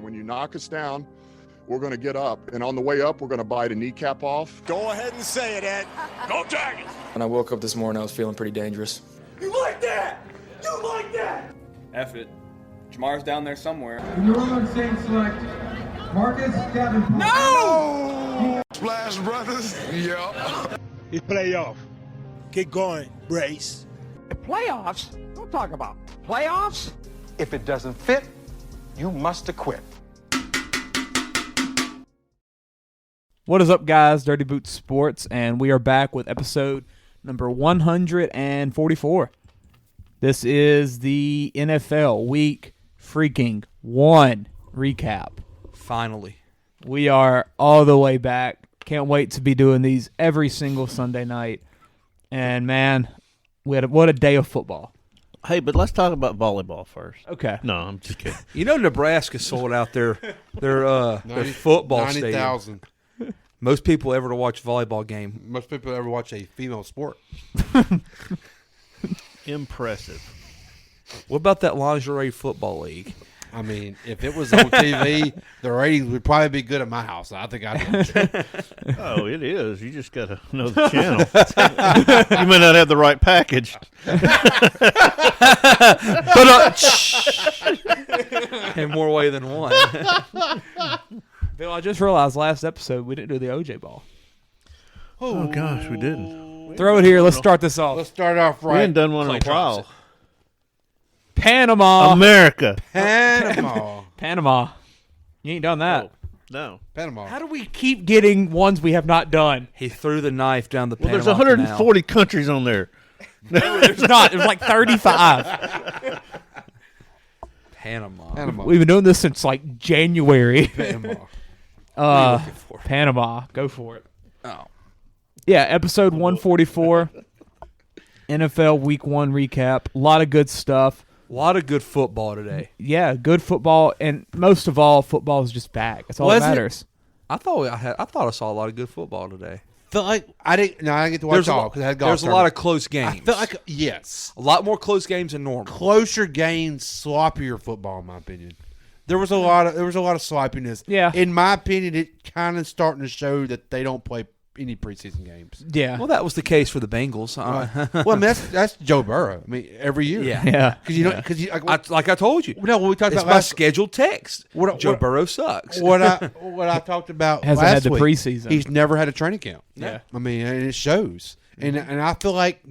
And when you knock us down, we're going to get up. And on the way up, we're going to bite a kneecap off. Go ahead and say it, Ed. Go Tigers! When I woke up this morning, I was feeling pretty dangerous. You like that? You like that? F it. Jamar's down there somewhere. In the room, saying select Marcus Davenport. No! Splash Brothers. Yeah. It's playoff. Keep going, Brace. Playoffs? Don't talk about playoffs. If it doesn't fit, you must acquit. What is up, guys? Dirty Boots Sports, and we are back with episode number 144. This is the NFL Week freaking 1 recap. Finally. We are all the way back. Can't wait to be doing these every single Sunday night. And, man, what a day of football. Hey, but let's talk about volleyball first. Okay. No, I'm just kidding. You know Nebraska sold out their football 90, stadium. 90,000. Most people ever to watch a volleyball game. Most people ever watch a female sport. Impressive. What about that lingerie football league? I mean, if it was on TV, the ratings would probably be good at my house. I think I'd watch it. Oh, it is. You just got to know the channel. You may not have the right package. In more way than one. Bill, I just realized last episode we didn't do the OJ ball. Oh gosh, we didn't. Throw it here. Let's start this off. Let's start off We right. hadn't done one in a Clay while. Thompson. Panama. America. Panama. Panama. You ain't done that. Oh, no. Panama. How do we keep getting ones we have not done? He threw the knife down the Well, Panama there's 140 countries on there. No, there's not. There's like 35. Panama. Panama. We've been doing this since like January. Panama. Panama. Go for it. Oh. Yeah, episode 144. NFL Week 1 recap. A lot of good stuff. A lot of good football today. Yeah, good football, and most of all, football is just back. That's all that matters. I thought I saw a lot of good football today. Felt like I didn't get to watch all because I had golf. There's a lot of close games. I felt like yes, a lot more close games than normal. closer games, sloppier football, in my opinion. There was a lot of sloppiness. Yeah. In my opinion, it kind of starting to show that they don't play any preseason games. Yeah. Well, that was the case for the Bengals. Well, I mean, that's Joe Burrow. I mean, every year. Yeah. Because like I told you. No, what we talked It's about my last. scheduled text. Joe Burrow sucks. What I talked about Hasn't last had the week, preseason. He's never had a training camp. Yeah. I mean, and it shows. And I feel like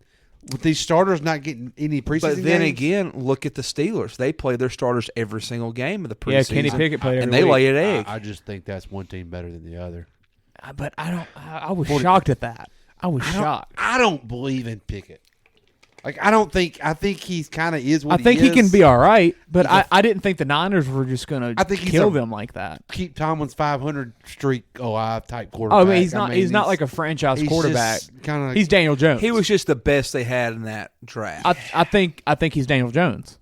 with these starters not getting any preseason But then games, again, look at the Steelers. They play their starters every single game of the preseason. Yeah, Kenny Pickett played every and they week. lay an egg. I just think that's one team better than the other. But I was shocked at that. I was shocked. I don't believe in Pickett. I think he's kind of is what I think he is. can be all right, but I didn't think the Niners were just going I to think he's kill a- them like that. Keep Tomlin's 500 streak alive type quarterback. Oh, I mean, he's not like a franchise quarterback. Kind of. He's Daniel Jones. He was just the best they had in that draft. I think he's Daniel Jones.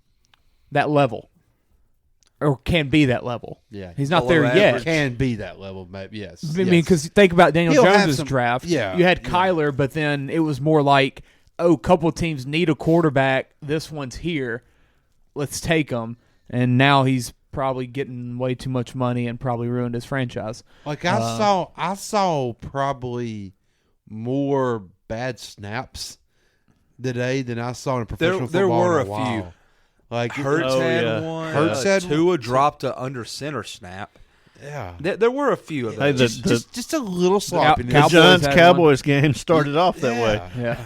That level. Or can be that level. Yeah. He's not Below there average. yet. Can be that level, maybe. Yes. I mean, because think about Daniel He'll have Jones' some- draft. yeah, You had yeah. Kyler, but then it was more like, oh, a couple teams need a quarterback. This one's here. Let's take him. And now he's probably getting way too much money and probably ruined his franchise. Like I saw probably more bad snaps today than I saw in professional football. There were in a while. few. Like Hurts had one. Hurts had Tua dropped a under center snap. Yeah. There were a few of Hey, those. Just a little sloppiness. The Cowboys Giants had Cowboys game started off that way. Yeah.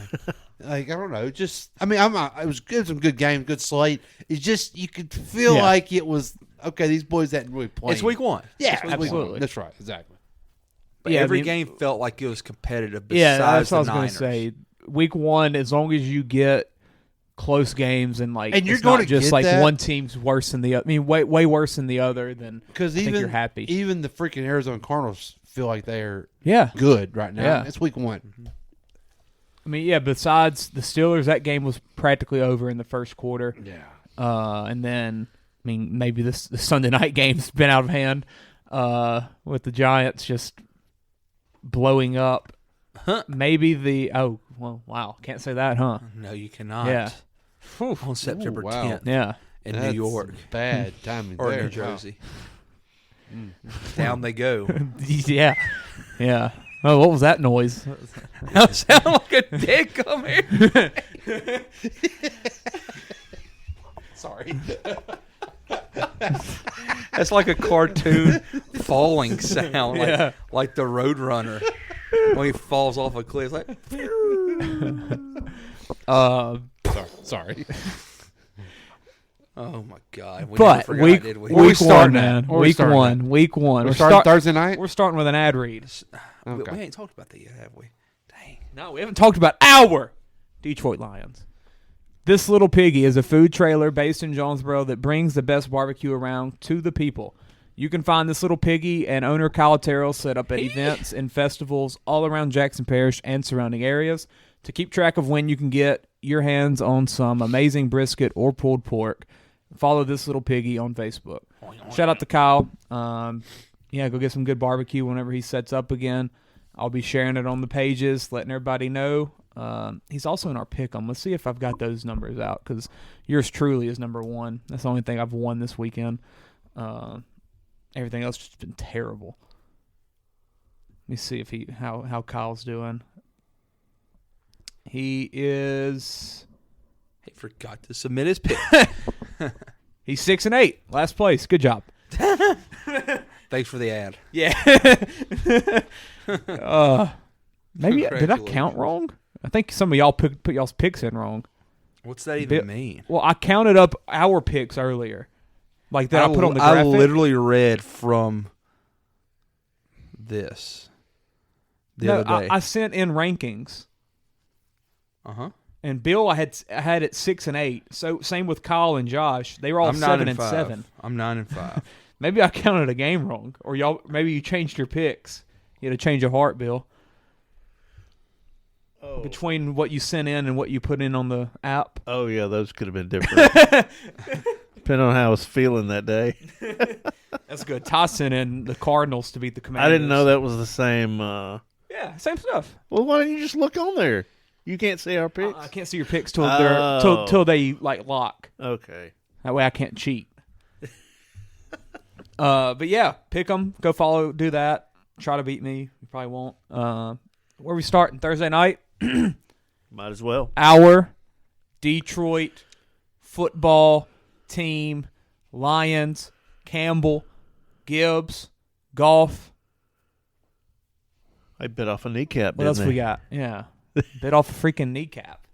Like I don't know, just I mean, it was good, some good games, good slate. It's just you could feel Yeah. like it was okay. These boys hadn't really played. It's week 1. Yeah, It's week absolutely. 1. That's right, exactly. But Yeah, I every mean- game felt like it was competitive. Yeah, Besides that's what I was the going Niners. to say. Week 1, as long as you get close games and like And you're it's not gonna just get like that. one team's worse than the other. I mean, way worse than the other. Then Because I think even you're happy. even the freaking Arizona Cardinals feel like they're Yeah. good right now. Yeah. It's week 1. I mean, yeah. Besides the Steelers, that game was practically over in the first quarter. Yeah. And then I mean, maybe the Sunday night game's been out of hand with the Giants just blowing up. Maybe wow, can't say that, huh? No, you cannot. Yeah. On September Ooh, wow. 10th Yeah. in That's New York. bad timing Or there. New Jersey. Down they go. Yeah. Yeah. Oh, what was that noise? That sound like a dick. Come here. Sorry. That's like a cartoon falling sound, like the Roadrunner when he falls off a cliff. Like, Sorry. oh my God! We but never forgot, did we? week one, man. Week one. We're starting Thursday night? We're starting with an ad read. Okay. We ain't talked about that yet, have we? Dang. No, we haven't talked about our Detroit Lions. This Little Piggy is a food trailer based in Jonesboro that brings the best barbecue around to the people. You can find This Little Piggy and owner Kyle Terrell set up at events and festivals all around Jackson Parish and surrounding areas. To keep track of when you can get your hands on some amazing brisket or pulled pork, follow This Little Piggy on Facebook. Shout out to Kyle. Go get some good barbecue whenever he sets up again. I'll be sharing it on the pages, letting everybody know. He's also in our pick'em. Let's see if I've got those numbers out, because yours truly is number one. That's the only thing I've won this weekend. Everything else has just been terrible. Let me see if how Kyle's doing. He forgot to submit his pick. He's 6-8, last place. Good job. Thanks for the ad. Yeah. Maybe did I count wrong? I think some of y'all put y'all's picks in wrong. What's that even mean? Well, I counted up our picks earlier, like that. I put on the graphic. I literally read from this the other day. I sent in rankings. And Bill, I had it 6 and 8. So same with Kyle and Josh. They were all 7 and 7. I'm 9 and 5. Maybe I counted a game wrong, or maybe you changed your picks. You had a change of heart, Bill. Oh. Between what you sent in and what you put in on the app. Oh yeah, those could have been different. Depending on how I was feeling that day. That's good. Ty sent in the Cardinals to beat the Commanders. I didn't know that was the same. Yeah, same stuff. Well, why don't you just look on there? You can't see our picks. I can't see your picks till they lock. Okay. That way I can't cheat. But yeah, pick them. Go follow. Do that. Try to beat me. You probably won't. Where we starting Thursday night? Might as well. Our Detroit football team, Lions, Campbell, Gibbs, Goff. I bit off a kneecap. What else we got? Yeah. Bit off a freaking kneecap.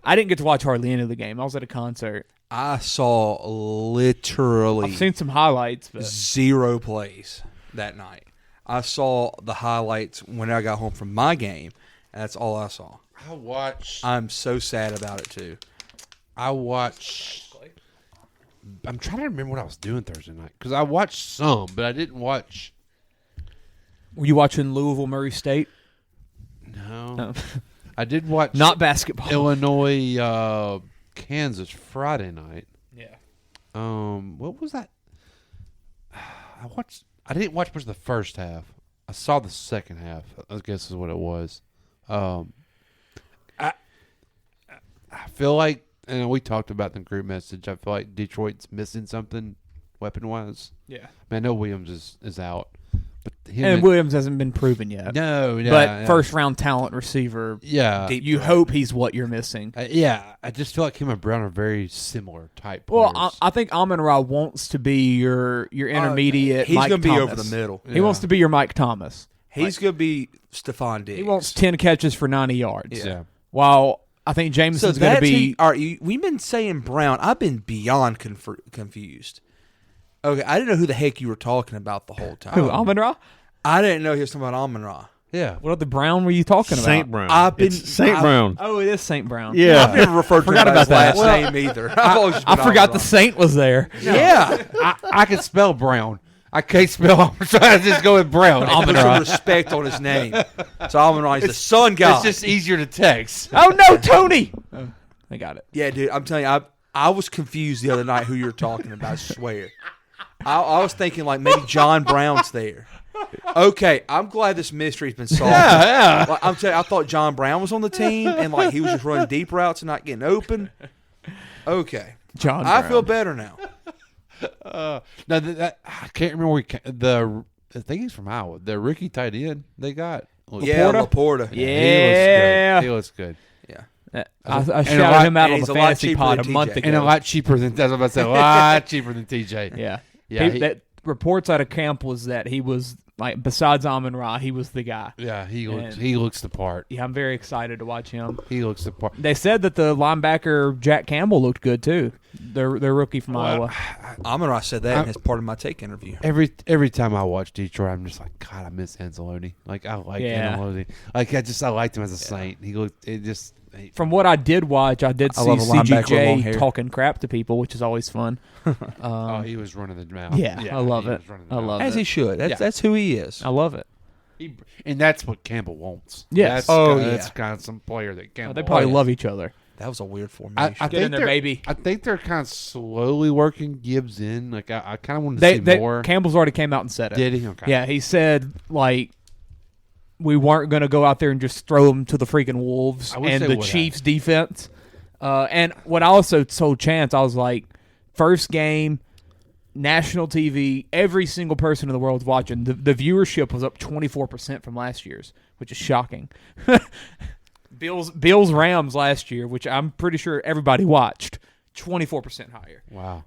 I didn't get to watch hardly any of the game. I was at a concert. I saw literally. I've seen some highlights, but 0 plays that night. I saw the highlights when I got home from my game, and that's all I saw. I'm so sad about it too. I'm trying to remember what I was doing Thursday night, because I watched some, but I didn't watch. Were you watching Louisville, Murray State? No. I did watch not basketball. Illinois, Kansas Friday night. Yeah. What was that? I didn't watch much of the first half. I saw the second half, I guess is what it was. I feel like, and we talked about the group message, I feel like Detroit's missing something weapon-wise. Yeah. I know Williams is out. But Williams hasn't been proven yet. No. But first-round talent receiver. Yeah. You hope he's what you're missing. I just feel like him and Brown are very similar type players. Well, I think Amon-Ra wants to be your intermediate he's Mike going to be Thomas. over the middle. He wants to be your Mike Thomas. He's going to be Stephon Diggs. He wants 10 catches for 90 yards. Yeah. While I think Jameson's going to be... We've been saying Brown. I've been beyond confused. Okay, I didn't know who the heck you were talking about the whole time. Who, Amon-Ra? I didn't know he was talking about Amon-Ra. Yeah. What other Brown were you talking about? Saint Brown. Saint Brown. Oh, it is Saint Brown. Yeah. I've never referred to him as last name either. I forgot the Saint was there. Yeah. I can spell Brown. I can't spell. I'm trying to just go with Brown. Put some respect on his name. So Amon-Ra is the son guy. It's just easier to text. Oh, no, Tony. Oh, I got it. Yeah, dude. I'm telling you, I was confused the other night who you were talking about. I swear. I was thinking like maybe John Brown's there. Okay, I'm glad this mystery's been solved. Yeah. Like, I'm telling you, I thought John Brown was on the team and like he was just running deep routes and not getting open. Okay, John I Brown. feel better now. No, I can't remember. I think he's from Iowa. The rookie tight end they got. Laporta. Yeah. He looks good. Yeah. I shouted him out on the fantasy pod a month ago. And a lot cheaper than that's what I was about to say. A lot cheaper than TJ. Yeah. Yeah. That reports out of camp was that he was like, besides Amon-Ra, he was the guy. Yeah, he looks the part. Yeah, I'm very excited to watch him. He looks the part. They said that the linebacker Jack Campbell looked good too. Their rookie from Iowa. Amon-Ra said that as part of my take interview. Every time I watch Detroit, I'm just like, God, I miss Anzalone. Like I like Anzalone. Like I liked him as a Saint. He looked From what I did watch, I did see CGJ talking crap to people, which is always fun. He was running the mouth. Yeah, I love it. I love it. As he should. That's who he is. I love it. And that's what Campbell wants. Yes. That's kind of some player that Campbell. They probably love each other. That was a weird formation. Get in there, baby. I think they're kind of slowly working Gibbs in. Like I kind of wanted to see more. Campbell's already came out and said it. Did he? Okay. Yeah, he said like we weren't going to go out there and just throw them to the freaking Wolves and the Chiefs' defense. And what I also told Chance, I was like, first game, national TV, every single person in the world's watching. The viewership was up 24% from last year's, which is shocking. Bills Rams last year, which I'm pretty sure everybody watched, 24% higher. Wow.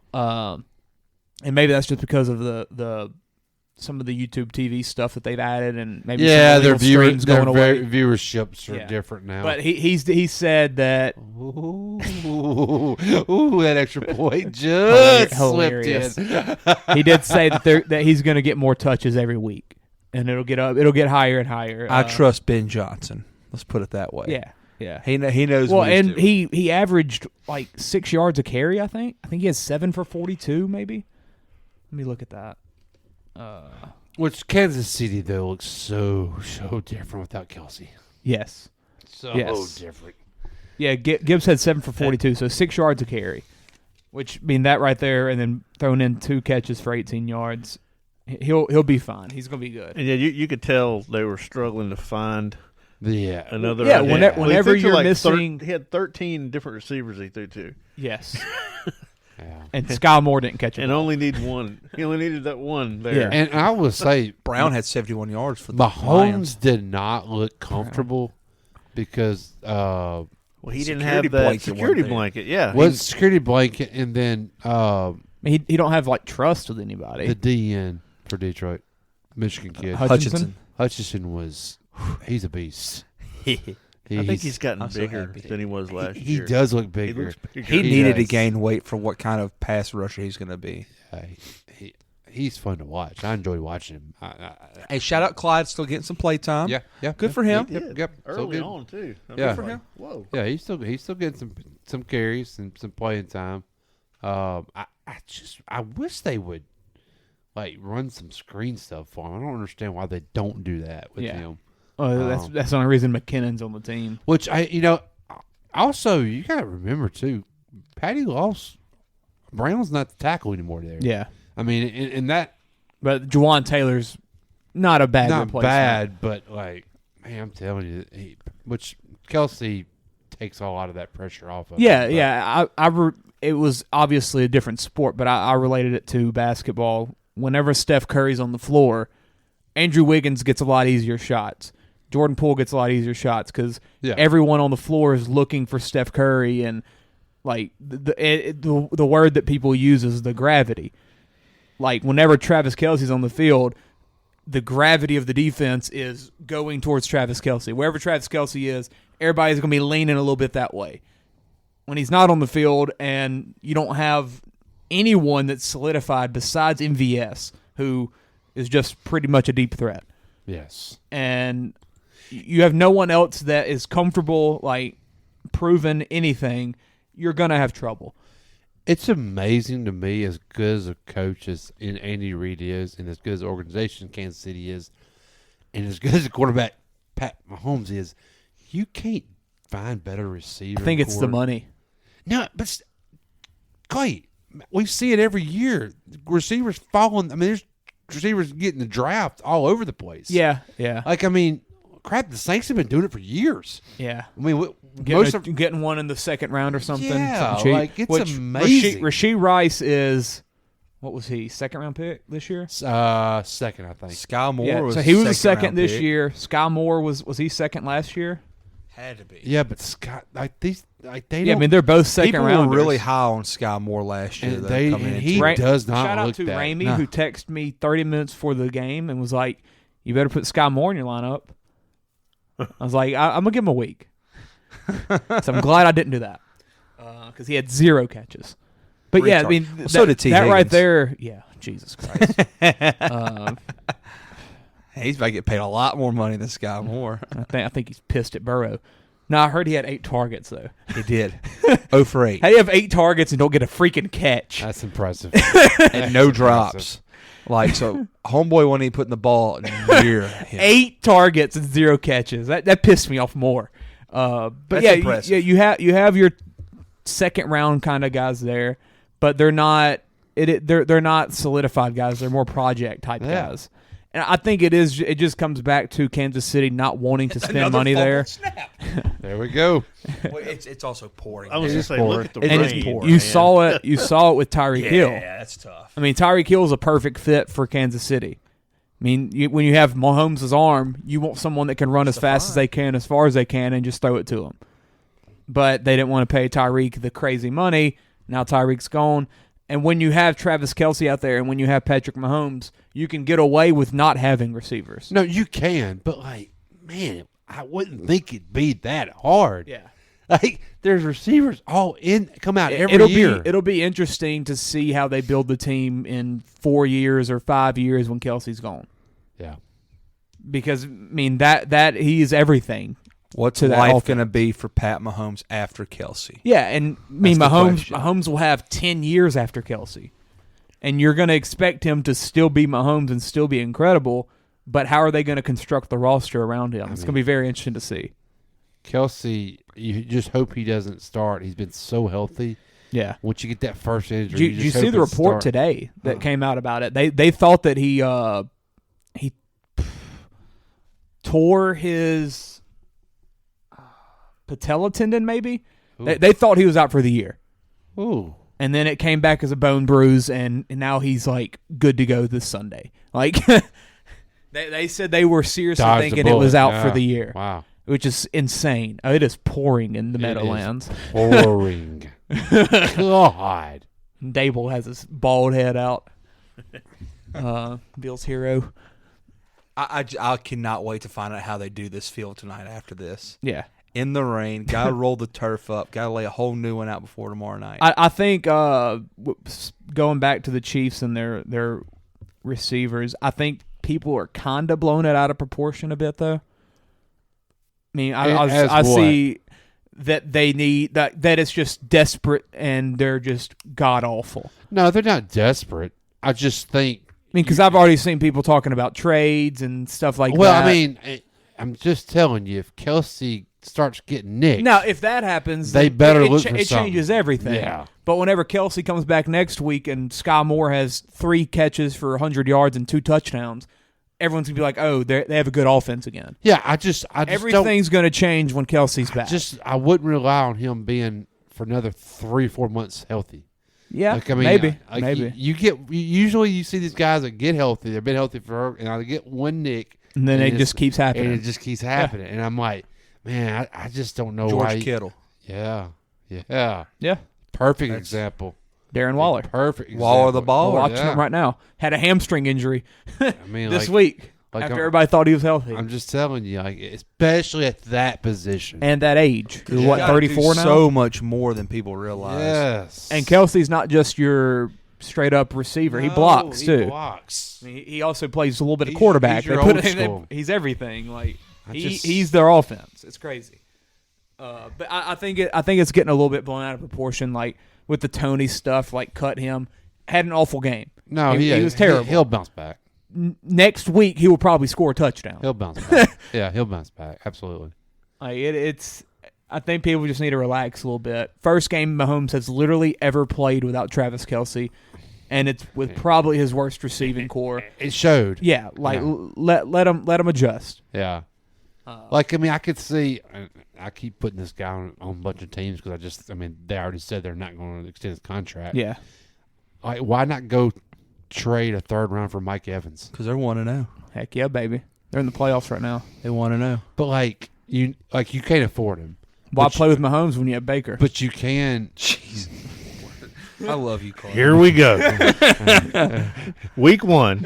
And maybe that's just because of the some of the YouTube TV stuff that they've added, and maybe their streams going away. Viewerships are different now. But he said that that extra point just hilarious. slipped in. He did say that he's going to get more touches every week, and it'll get higher and higher. I trust Ben Johnson. Let's put it that way. Yeah. He knows. Well, what he's and doing. he averaged like 6 yards a carry. I think he has 7 for 42. Maybe. Let me look at that. Which Kansas City though looks so different without Kelsey. Yes. So different. Yeah, Gibbs had 7 for 42, so 6 yards a carry. Which that right there, and then throwing in 2 catches for 18 yards, he'll be fine. He's gonna be good. And yeah, you could tell they were struggling to find another. Yeah, whenever you're missing, he had 13 different receivers he threw to. Yes. And Sky Moore didn't catch it. And only need one. He only needed that one there. Yeah. And I will say Brown had 71 yards for the Mahomes Lions. did not look comfortable because well, he didn't have that security blanket. Yeah, was security blanket, and then he don't have like trust with anybody. The DN for Detroit, Michigan kid Hutchinson was he's a beast. I think he's gotten bigger than he was last year. He does look bigger. He needed to gain weight for what kind of pass rusher he's going to be. He's fun to watch. I enjoy watching him. Hey, shout out Clyde, still getting some play time. Yeah. Good for him. Yep. Early on too. Good for him. Whoa. Yeah, he's still getting some carries and some playing time. I wish they would like run some screen stuff for him. I don't understand why they don't do that with him. That's the only reason McKinnon's on the team. Which also you got to remember too, Patty lost. Brown's not the tackle anymore there. Yeah, I mean, in that. But Juwan Taylor's not a bad replacement. Not bad, but like, man, I'm telling you, which Kelsey takes a lot of that pressure off of. Yeah. It was obviously a different sport, but I related it to basketball. Whenever Steph Curry's on the floor, Andrew Wiggins gets a lot easier shots. Jordan Poole gets a lot easier shots because everyone on the floor is looking for Steph Curry, and like the word that people use is the gravity. Like whenever Travis Kelce's on the field, the gravity of the defense is going towards Travis Kelce. Wherever Travis Kelce is, everybody's going to be leaning a little bit that way. When he's not on the field and you don't have anyone that's solidified besides MVS, who is just pretty much a deep threat. Yes. And you have no one else that is comfortable, like, proving anything, you're going to have trouble. It's amazing to me, as good as a coach as Andy Reid is, and as good as the organization Kansas City is, and as good as a quarterback Pat Mahomes is, you can't find better receivers. I think it's the money. No, but Clay, we see it every year. Receivers falling. I mean, there's receivers getting the draft all over the place. Yeah. Like, I mean, crap, the Saints have been doing it for years. Yeah. I mean, getting one in the second round or something. Yeah, something cheap, like, it's amazing. Rasheed Rice is what was he, second round pick this year? Second, I think. Sky Moore Yeah, was so he was a second round this pick. year. Sky Moore was he second last year? Had to be. Yeah, but Scott, like these, like they Yeah, I don't. mean they're both second People rounders. were really high on Sky Moore last year. And though, they- coming and into he it. does not Shout out look to that. Ramey No. who texted me 30 minutes before the game and was like, "You better put Sky Moore in your lineup." I was like, "I'm gonna give him a week." So I'm glad I didn't do that because he had 0 catches. But yeah, I mean, Well, so did T. that right Higgins. there. Yeah, Jesus Christ. He's about to get paid a lot more money than Sky Moore. I think he's pissed at Burrow. No, I heard he had 8 targets though. He did. 0 for 8. How you have 8 targets and don't get a freaking catch? That's impressive. And no drops. Like, so homeboy wasn't even putting the ball near him. 8 targets and 0 catches. That pissed me off more. But That's yeah, impressive. you have your second round kind of guys there, but they're not they're not solidified guys. They're more project type guys. And I think it just comes back to Kansas City not wanting to spend money there. There we go. Well, it's also pouring. I was just saying, poor. look at the And rain. you man. saw it with Tyreek Hill. Yeah, that's tough. I mean, Tyreek Hill is a perfect fit for Kansas City. I mean, when you have Mahomes' arm, you want someone that can run as fast as they can, as far as they can, and just throw it to him. But they didn't want to pay Tyreek the crazy money. Now Tyreek's gone. And when you have Travis Kelce out there and when you have Patrick Mahomes, you can get away with not having receivers. No, you can, but like, man, I wouldn't think it'd be that hard. Yeah. Like, there's receivers all come out every year. It'll be interesting to see how they build the team in 4 years or 5 years when Kelce's gone. Yeah. Because I mean that he is everything. What's to that life offense. going to be for Pat Mahomes after Kelsey? Yeah, and I mean That's the Mahomes will have 10 years after Kelce. And you're going to expect him to still be Mahomes and still be incredible, but how are they going to construct the roster around him? It's going to be very interesting to see. Kelsey, you just hope he doesn't start. He's been so healthy. Yeah. Once you get that first injury, Did you see the report today that came out about it? They thought that he tore his patella tendon, maybe. They thought he was out for the year. Ooh. And then it came back as a bone bruise, and now he's like good to go this Sunday. Like they said they were seriously Dodged thinking the it was bullet. out for the year. Wow. Which is insane. Oh, it is pouring in the Meadowlands. Pouring. God. Dable has his bald head out. Bill's hero. I cannot wait to find out how they do this field tonight after this. Yeah. In the rain, got to roll the turf up, got to lay a whole new one out before tomorrow night. I think going back to the Chiefs and their receivers, I think people are kind of blowing it out of proportion a bit, though. I mean, I see that they need that it's just desperate and they're just god awful. No, they're not desperate. I just think. I mean, because I've already seen people talking about trades and stuff like that. Well, I mean, I'm just telling you, if Kelsey starts getting nicked, now if that happens, they then better it look for it changes something. everything. Yeah. But whenever Kelsey comes back next week and Sky Moore has 3 catches for 100 yards and 2 touchdowns, everyone's gonna be like, "Oh, they have a good offense again." Yeah, I just everything's gonna change when Kelsey's back. I wouldn't rely on him being for another 3-4 months healthy. Yeah, like, I mean, maybe. Usually you see these guys that get healthy. They've been healthy for, and they get one nick, and then it just keeps happening. And it just keeps happening, and I'm like, man, I just don't know George why. Kittle. Yeah. Perfect example. Darren Waller. Perfect example. Waller the ball. We're watching him right now. Had a hamstring injury I mean, this week after everybody thought he was healthy. I'm just telling you, like, especially at that position and that age. You What, gotta 34 do now? So much more than people realize. Yes. And Kelsey's not just your straight up receiver. He blocks too. Blocks. I mean, he also plays a little bit of quarterback. He's your old school. He's everything. Like just- he's their offense. It's crazy. But I think it's getting a little bit blown out of proportion. Like with the Tony stuff, like cut him. Had an awful game. No, he was terrible. He'll bounce back. Next week he will probably score a touchdown. He'll bounce back. Yeah, he'll bounce back. Absolutely. Like it's. I think people just need to relax a little bit. First game Mahomes has literally ever played without Travis Kelce, and it's with probably his worst receiving core. It showed. Yeah, like let him adjust. Yeah. Like, I mean, I could see. I keep putting this guy on a bunch of teams because they already said they're not going to extend his contract. Yeah. Like, why not go trade a third round for Mike Evans? Because they're 1-0. Heck yeah, baby. They're in the playoffs right now. They 1-0. But you can't afford him. Why play with Mahomes when you have Baker? But you can. Jeez. I love you, Carl. Here we go. Week 1.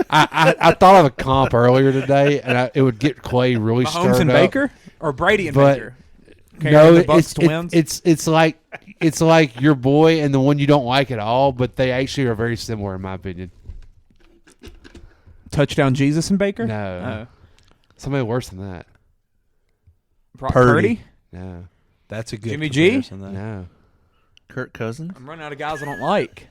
I thought of a comp earlier today, and it would get Clay really Mahomes stirred and up. Baker? Or Brady and Baker? No, the Bucks twins? it's like your boy and the one you don't like at all, but they actually are very similar in my opinion. Touchdown Jesus and Baker? No. Somebody worse than that. Purdy? No. That's a good Jimmy G? comparison, though. No. Kirk Cousins. I'm running out of guys I don't like.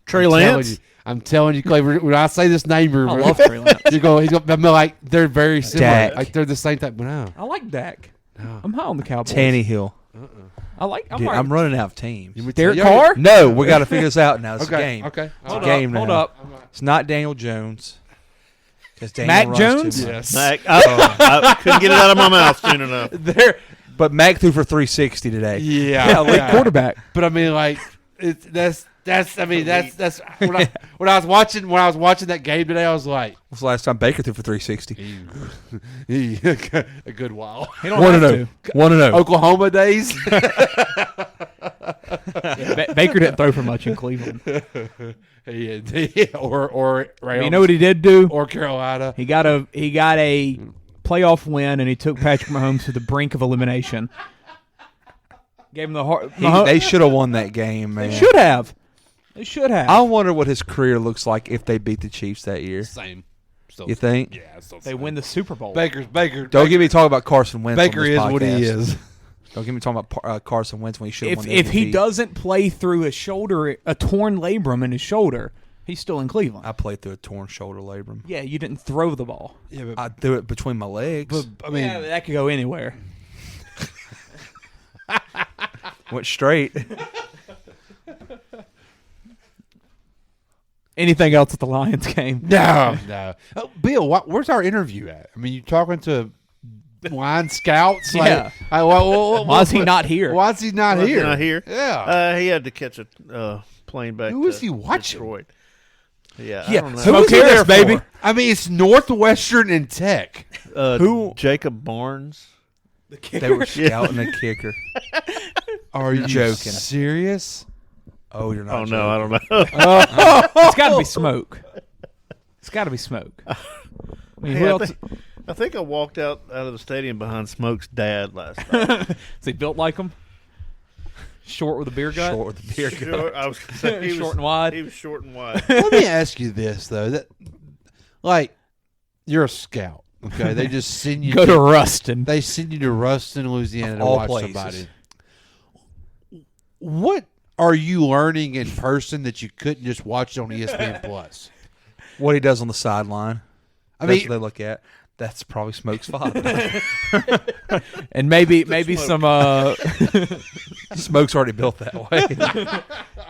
Trey Lance. I'm telling you, Clay. When I say this name, I love Trey Lance. he's going to be like they're very similar. Dak. Like they're the same type. But no. I like Dak. No. I'm high on the Cowboys. Tannehill. I'm I'm running out of teams. Derek Carr? No, we got to figure this out now. It's Okay, a game. okay. It's Hold a game up, hold now. up. It's not Daniel Jones. 'Cause Daniel Mac runs Jones? too much. Yes. Mac. I couldn't get it out of my mouth soon enough. But Mac threw for 360 today. Yeah. Elite quarterback. But I mean, like, that's when I was watching that game today, I was like, When's the last time Baker threw for 360? a good while. He don't have to. 1-0. Oklahoma days. Baker didn't throw for much in Cleveland. or Rams, You know what he did do? or Carolina. He got a playoff win, and he took Patrick Mahomes to the brink of elimination. Gave him the heart. They should have won that game, man. They should have. They should have. I wonder what his career looks like if they beat the Chiefs that year. Same. Still You think? Yeah, still They same. win the Super Bowl. Baker. Don't get me talking about Carson Wentz. Baker on this is what he podcast. is. Don't get me talking about Carson Wentz when he should have won the If he MVP. doesn't play through a shoulder, a torn labrum in his shoulder, he's still in Cleveland. I played through a torn shoulder labrum. Yeah, you didn't throw the ball. Yeah, but I threw it between my legs. I mean, Yeah, that could go anywhere. Went straight. Anything else at the Lions game? no. Oh, Bill, where's our interview at? I mean, you talking to line scouts? Yeah. Why is he not here? Why is he not Was he here? not here? Yeah. He had to catch a plane back. Who is to he watching? Detroit. Yeah, Yeah, I don't know. who is he there, baby? for? I mean, it's Northwestern and Tech. Who? Jacob Barnes. They were scouting a kicker. Are you joking? serious? Oh, you're not. Oh joking. no, I don't know. It's got to be smoke. It's got to be smoke. I mean, who Hey, else? I think I walked out of the stadium behind Smoke's dad last night. Is he built like him? Short with a beer gut? Short with the beer gut. Sure, I was gonna say he Short was, and wide? He was short and wide. Let me ask you this though: you're a scout, okay? They just send you Go to Ruston. They send you to Ruston, Louisiana, to all watch places. somebody. What are you learning in person that you couldn't just watch on ESPN Plus? What he does on the sideline. I That's mean, what they look at. That's probably Smoke's father. And maybe some Smoke's already built that way.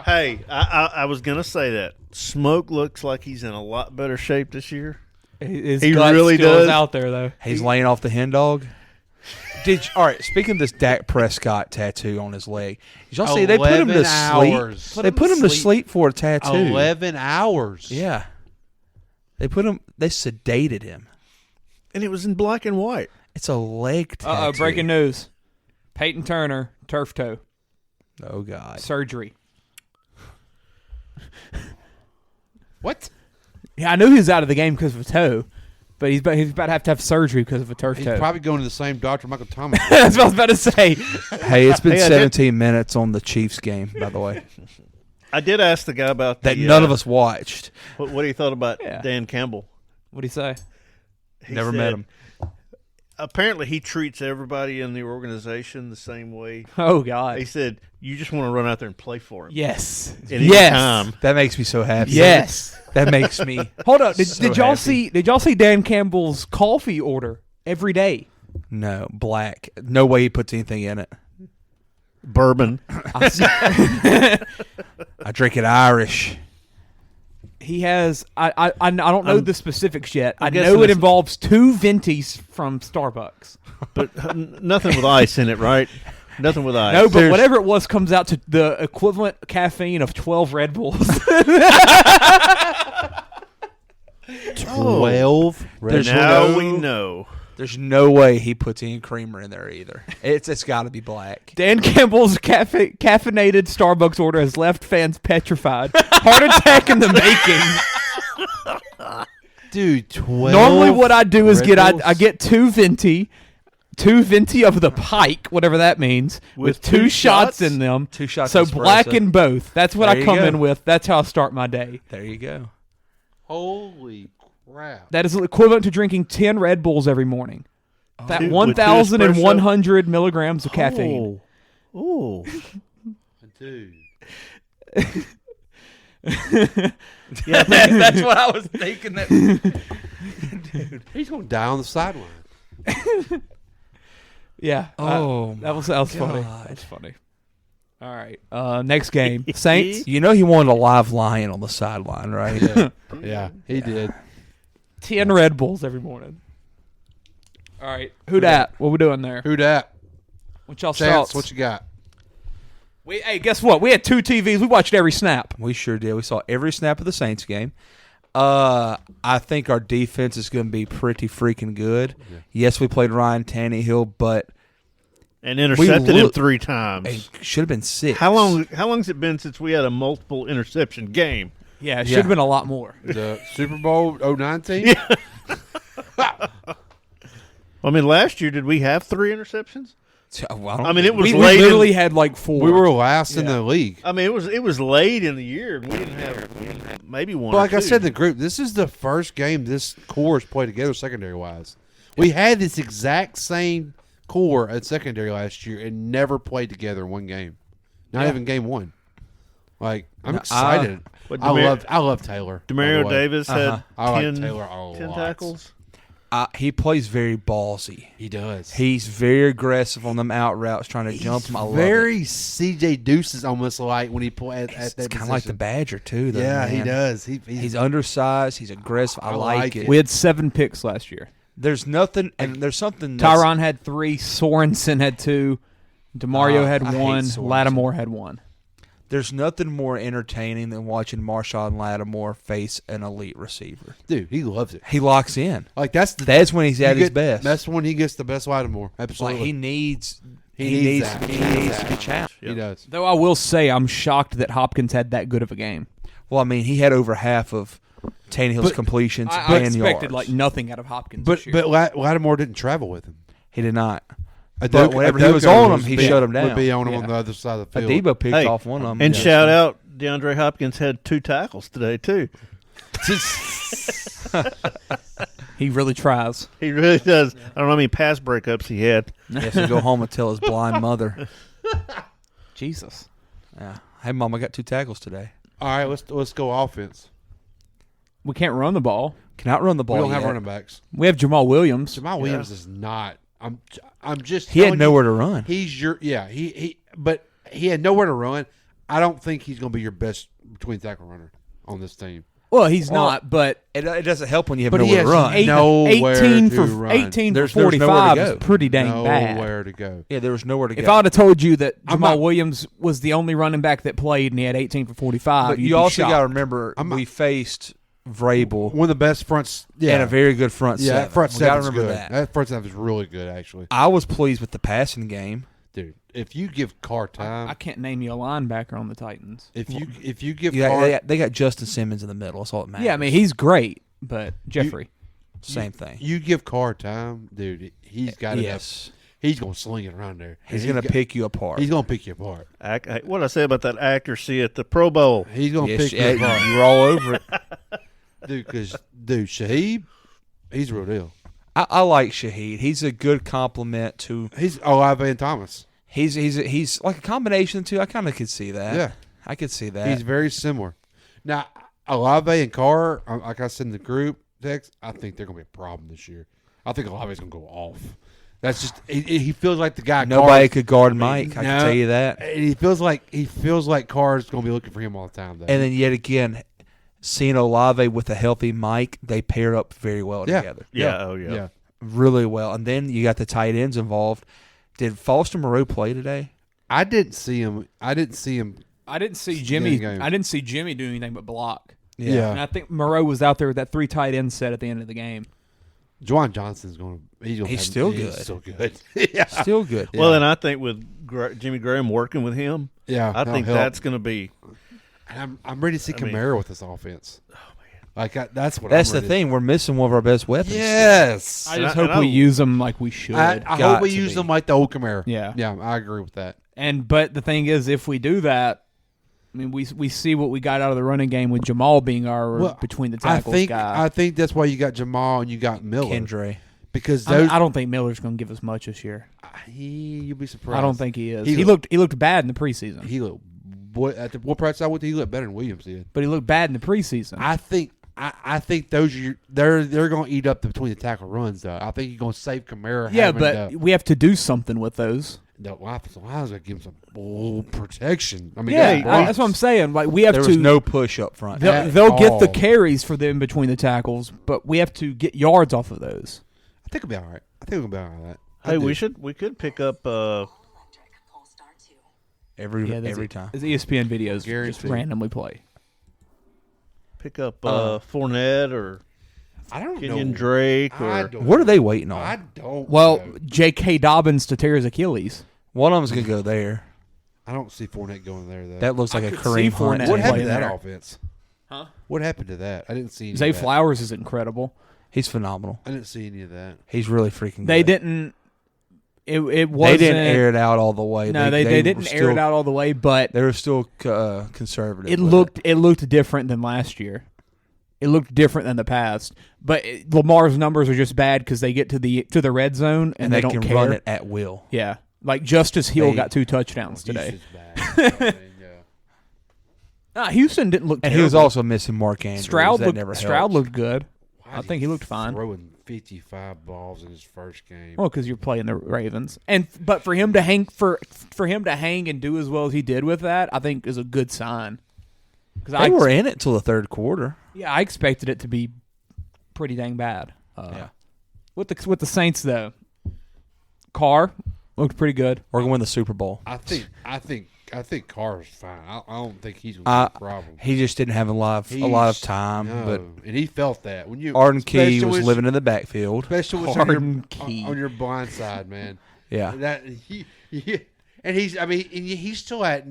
Hey, I was gonna say that Smoke looks like he's in a lot better shape this year. his He gut really still does. is out there though. He's laying off the hen dog. All right, speaking of this Dak Prescott tattoo on his leg, did y'all see they put him to 11 sleep? hours. They put him to sleep for a tattoo. 11 hours. Yeah. They sedated him. And it was in black and white. It's a leg tattoo. Breaking news. Peyton Turner, turf toe. Oh, God. Surgery. What? Yeah, I knew he was out of the game because of a toe, but he's about to have surgery because of a turf He's toe. probably going to the same doctor Michael Thomas. That's what I was about to say. Hey, it's been 17 minutes on the Chiefs game, by the way, I did ask the guy about that none of us watched. what he thought about Yeah. Dan Campbell. What'd he say? He Never said, met him. Apparently, he treats everybody in the organization the same way. Oh, God. He said, "You just want to run out there and play for him." Yes. At any Yes. time. That makes me so happy. Yes. That makes me. Hold up. so Did y'all happy. see Dan Campbell's coffee order every day? No, black. No way he puts anything in it. Bourbon. I drink it Irish. He has. I don't know the specifics yet. I guessing know it it's- involves 2 ventis from Starbucks. But nothing with ice in it, right? Nothing with ice. No, but whatever it was comes out to the equivalent caffeine of 12 Red Bulls. 12. Now we know. There's no way he puts any creamer in there either. It's got to be black. Dan Campbell's caffeinated Starbucks order has left fans petrified. Heart attack in the making. Dude, 12. Normally what I do is Red Bulls? I get two venti of the pike, whatever that means, with two shots in them. 2 shots. So espresso. black in both. That's what There I you come go. in with. That's how I start my day. There you go. Holy crap. That is equivalent to drinking 10 Red Bulls every morning. That With 1,100 milligrams of caffeine. Oh. Dude. Yeah, that's what I was thinking. That Dude, he's going to die on the sideline. Yeah. Oh, that was funny. That's funny. All right. Next game. Saints. You know he wanted a live lion on the sideline, right? Yeah, he did. 10 Red Bulls every morning. All right. Who dat? What we doing there? Who dat? What y'all Chance, thoughts? what you got? Hey, guess what? We had 2 TVs. We watched every snap. We sure did. We saw every snap of the Saints game. I think our defense is going to be pretty freaking good. Yeah. Yes, we played Ryan Tannehill, but and intercepted him 3 times. It should have been 6. How long has it been since we had a multiple interception game? Yeah, it should have been a lot more. The Super Bowl 19? Yeah. I mean, last year, did we have 3 interceptions? Well, I mean, it was we late. literally had like 4. We were last in the league. I mean, it was late in the year. We didn't have maybe one. But like or I 2. said in the group, this is the first game this core has played together secondary wise. We had this exact same core at secondary last year and never played together in one game. Not even game 1. Like, I'm excited. I love Taylor. Demario Davis had I like 10 Taylor a lot. tackles. He plays very ballsy. He does. He's very aggressive on them out routes, trying to jump them. I love very it. CJ Deuces almost like when he played at that It's kind of like the Badger too. Though, yeah, man. he does. He's undersized. He's aggressive. I like it. We had 7 picks last year. There's nothing, and there's something. Tyron had 3. Sorensen had 2. Demario had I hate 1. Sorensen. Lattimore had 1. There's nothing more entertaining than watching Marshawn Lattimore face an elite receiver. Dude, he loves it. He locks in. Like that's when he's at his best. That's when he gets the best Lattimore. Absolutely. Like he needs to be challenged. He does. Though I will say I'm shocked that Hopkins had that good of a game. Well, I mean, he had over half of Tannehill's completions I and expected yards. like nothing out of Hopkins But this year. Lattimore didn't travel with him. He did not. But whenever he was on him, he shut him down. Would be on him on the other side of the field. Adebo picked off one of them. And shout out, DeAndre Hopkins had 2 tackles today too. He really tries. He really does. I don't know how many pass breakups he had. He has to go home and tell his blind mother. Jesus. Yeah. Hey, Mom, I got 2 tackles today. All right, let's go offense. We can't run the ball. Cannot run the ball. We don't yet. have running backs. We have Jamal Williams. Jamal Williams is not. I'm just. He had telling nowhere you, to run. He's your but he had nowhere to run. I don't think he's going to be your best between tackle runner on this team. Well, he's not, but it doesn't help when you have But he nowhere to has run. 18 to for run. 18 There's for nowhere to 45 go. is pretty dang bad. Nowhere to go. Yeah, there was nowhere to go. If I would have told you that I'm Jamal not- Williams was the only running back that played and he had 18 for 45, But you'd you be also shocked. got to remember we faced Vrabel One of the best fronts. Yeah, and a very good front yeah. seven. That front We gotta seven's remember good. that. front seven is really good, actually. I was pleased with the passing game. Dude, if you give Carr time, I can't name you a linebacker on the Titans. if you give Yeah, Carr, they got Justin Simmons in the middle. That's all that matters. Yeah, I mean, he's great, but Jeffrey. Same thing. you give Carr time, dude. He's got enough. Yes. He's gonna sling it around there. He's going to pick you apart. He's gonna pick you apart. What did I say about that accuracy at the Pro Bowl? He's gonna Yes, pick yeah, you apart, you were all over it. dude. Because Shaheed, he's a real deal. I like Shaheed. He's a good compliment to. He's Olave and Thomas. He's like a combination of the two. I kind of could see that. Yeah. I could see that. He's very similar. Now, Olave and Carr, like I said in the group text, I think they're going to be a problem this year. I think Olave's going to go off. That's just he feels like the guy. Nobody Carr, could guard Mike. I can tell you that. And he feels like Carr's going to be looking for him all the time. Though. And then yet again, seeing Olave with a healthy Mike, they pair up very well together. Yeah. Oh yeah. Really well. And then you got the tight ends involved. Did Foster Moreau play today? I didn't see him. I didn't see Jimmy. game. I didn't see Jimmy do anything but block. Yeah. And I think Moreau was out there with that 3 tight end set at the end of the game. Juwan Johnson's going to. He's still good. He's still good. Yeah. Still good. Well, and I think with Jimmy Graham working with him, Yeah, I think that'll help. that's going to be. And I'm ready to see Kamara with this offense. Oh man, that's what. That's I'm the ready thing. We're missing one of our best weapons. Yes. I just hope we use them like we should. I hope we use them like the old Kamara. Yeah. Yeah, I agree with that. But the thing is, if we do that, I mean, we see what we got out of the running game with Jamal being our between the tackles guy. I think that's why you got Jamal and you got Miller. Kendre. Because I don't think Miller's going to give us much this year. You'll be surprised. I don't think he is. He looked bad in the preseason. He looked at the what practice I went to. He looked better than Williams did. But he looked bad in the preseason. I think those they're going to eat up between the tackle runs though. I think you're going to save Kamara. Yeah, but we have to do something with those. The offensive line's going to give him some bull protection. I mean, that's what I'm saying. Like we have there was no push up front. They'll get the carries for them between the tackles, but we have to get yards off of those. I think it'll be all right. I think we'll be all right. Hey, we could pick up. Every time. As ESPN videos Guaranteed. just randomly play. Pick up Fournette or I don't Kenyon know. Drake or What are they waiting on? I don't. Well, know. J.K. Dobbins to tear his Achilles. One of them's gonna go there. I don't see Fournette going there though. That looks like a could Kareem see Hunt. Fournette What happened to playing that there. offense? Huh? What happened to that? I didn't see any Zay of that. Flowers is incredible. He's phenomenal. I didn't see any of that. He's really freaking good. They didn't. It wasn't. They didn't air it out all the way. No, they didn't air it out all the way, but they were still conservative. it looked different than last year. It looked different than the past. But Lamar's numbers are just bad because they get to the red zone and they don't can care. run it at will. Yeah, like Justice Hill got 2 touchdowns today. Houston didn't look. And terrible. he was also missing Mark Andrews. Stroud That looked good. I think he looked fine. Throwing 55 balls in his first game. Well, because you're playing the Ravens, but for him to hang and do as well as he did with that, I think is a good sign. They were in it till the third quarter. Yeah, I expected it to be pretty dang bad. Yeah. With the Saints though, Carr looked pretty good. We're going to win the Super Bowl. I think Carr's fine. I don't think he's going to have a problem. He just didn't have a lot of time. But and he felt that when you Arden Key was living in the backfield. especially when on your blind side, man. Yeah. That and he's still at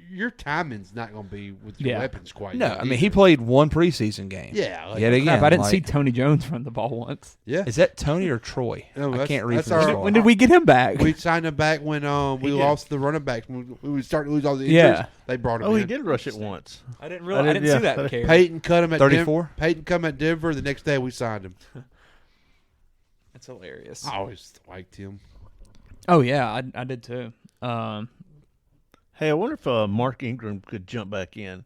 your timing's not going to be with your weapons quite. No, yet I mean either. he played one preseason game. Yeah, yet again. I didn't see Tony Jones run the ball once. Yeah, is that Tony or Troy? No, I can't read. When did we get him back? We signed him back when we lost the running backs. When we started to lose all the injuries. Yeah. They brought him. Oh, in. he did rush it once. I didn't realize. I didn't see that carry. Peyton cut him at 34. Peyton come at Denver. The next day we signed him. That's hilarious. I always liked him. Oh yeah, I did too. Hey, I wonder if Mark Ingram could jump back in.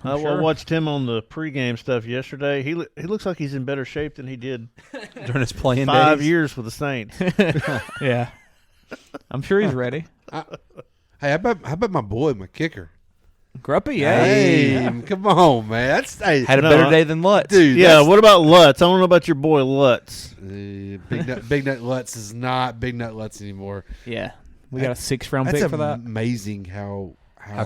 I sure. watched him on the pregame stuff yesterday. He looks like he's in better shape than he did during his playing 5 days. years with the Saints. Yeah, I'm sure he's ready. Hey, how about my boy, my kicker? Gruppy, yeah. Hey, come on, man. Had a better day than Lutz. Dude, Yeah, what about Lutz? I don't know about your boy Lutz. Big Nut Lutz is not Big Nut Lutz anymore. Yeah, we got a 6th-round pick for that. Amazing how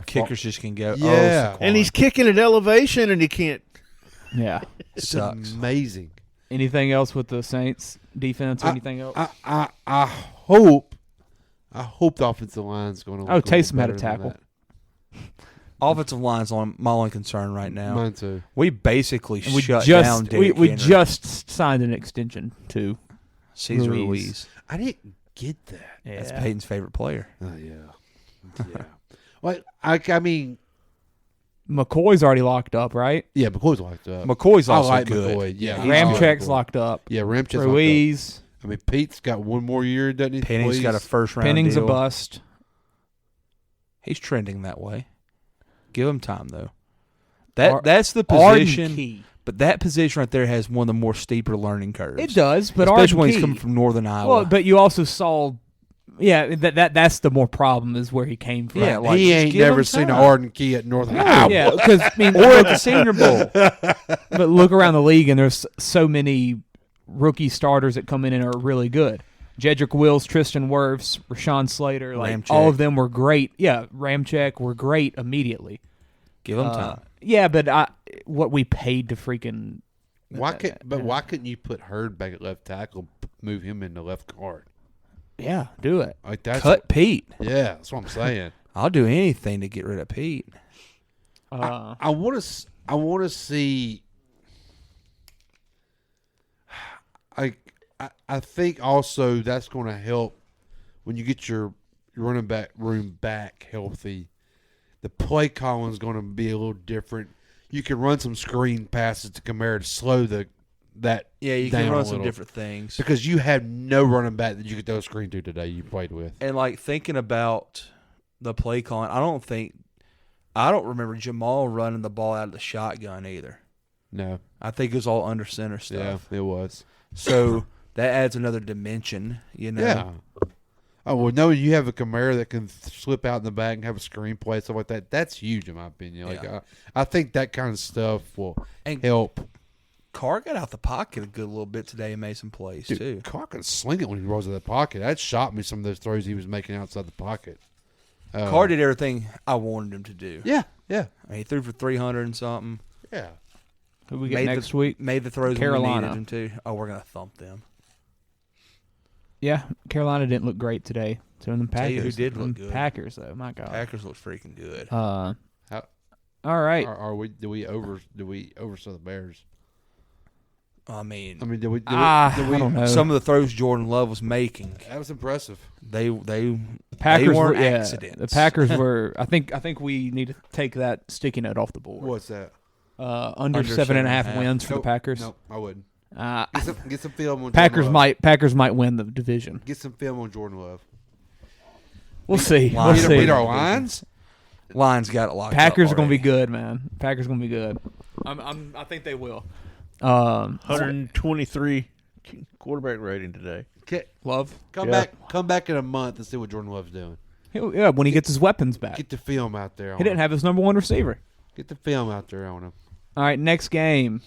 kickers just can go. Yeah. And he's kicking at elevation, and he can't. Yeah, it's sucks. Amazing. Anything else with the Saints defense? Anything else? I hope the offensive line's going to. Oh, Taysom had a tackle. Offensive line's on my only concern right now. Mine too. We basically shut down Derrick we Henry. just signed an extension to Cesar Ruiz. I didn't get that. Yeah. That's Peyton's favorite player. Oh yeah. Well, I mean, McCoy's already locked up, right? yeah, McCoy's locked up. McCoy's also I like good. McCoy. Yeah, Ramchek's locked up. Yeah, Ramchek's Ruiz. locked up. I mean, Pete's got one more year, doesn't he? Penning's got a first-round Penning's deal. a bust. He's trending that way. Give him time, though. That's the position. But that position right there has one of the more steeper learning curves. It does, but especially when Arden he's Key. coming from Northern Iowa. Well, but you also saw, that's the more problem is where he came from. Yeah, like, he ain't give never him seen an time. Arden Key at Northern Iowa. Yeah, because I mean, or at the Senior Bowl. But look around the league, and there's so many rookie starters that come in and are really good. Jedrick Wills, Tristan Wirfs, Rashawn Slater, like Ramczyk. all of them were great. Yeah, Ramczyk were great immediately. Give them time. Yeah, but what we paid to freaking Why couldn't you put Hurd back at left tackle, move him into left guard? Yeah, do it. Like that's Cut Pete. Yeah, that's what I'm saying. I'll do anything to get rid of Pete. I want to see. I think also that's going to help when you get your running back room back healthy. The play calling is going to be a little different. You can run some screen passes to Kamara to slow that. Yeah, you down can a run some little. different things Because you have no running back that you could throw a screen to today you played with. And like thinking about the play calling, I don't remember Jamal running the ball out of the shotgun either. No, I think it was all under center stuff. Yeah, it was. So that adds another dimension, you know. Yeah. Oh, well, no, you have a Kamara that can slip out in the back and have a screenplay, stuff like that. That's huge, in my opinion. Like, I think that kind of stuff will help. Carr got out the pocket a good little bit today and made some plays, too. Carr can sling it when he rolls out of the pocket. That shocked me, some of those throws he was making outside the pocket. Carr did everything I wanted him to do. Yeah, yeah. I mean, he threw for 300 and something. Yeah. Who we get next week? Made the throws Carolina. when we needed him to. Oh, we're going to thump them. Yeah, Carolina didn't look great today. So in the Packers, Tell you who did look good. Packers though, my God. Packers looked freaking good. All right. Do we oversell the Bears? I mean, did we I don't know. Some of the throws Jordan Love was making, that was impressive. the Packers weren't were accidents. The Packers were. I think we need to take that sticky note off the board. What's that? Under 7.5 wins for the Packers. Nope, I wouldn't. Uh, Get some film on Packers Jordan Love. Packers might win the division. Get some film on Jordan Love. We'll see. Lions. We'll see. Beat our lines? Lions got it locked Packers up are going to be already. good, man. Packers are going to be good. I think they will. 123 quarterback rating today. Love. Come back in a month and see what Jordan Love's doing. Yeah, when he gets his weapons back. Get the film out there. He didn't have his number one receiver. Get the film out there on him. All right, next game.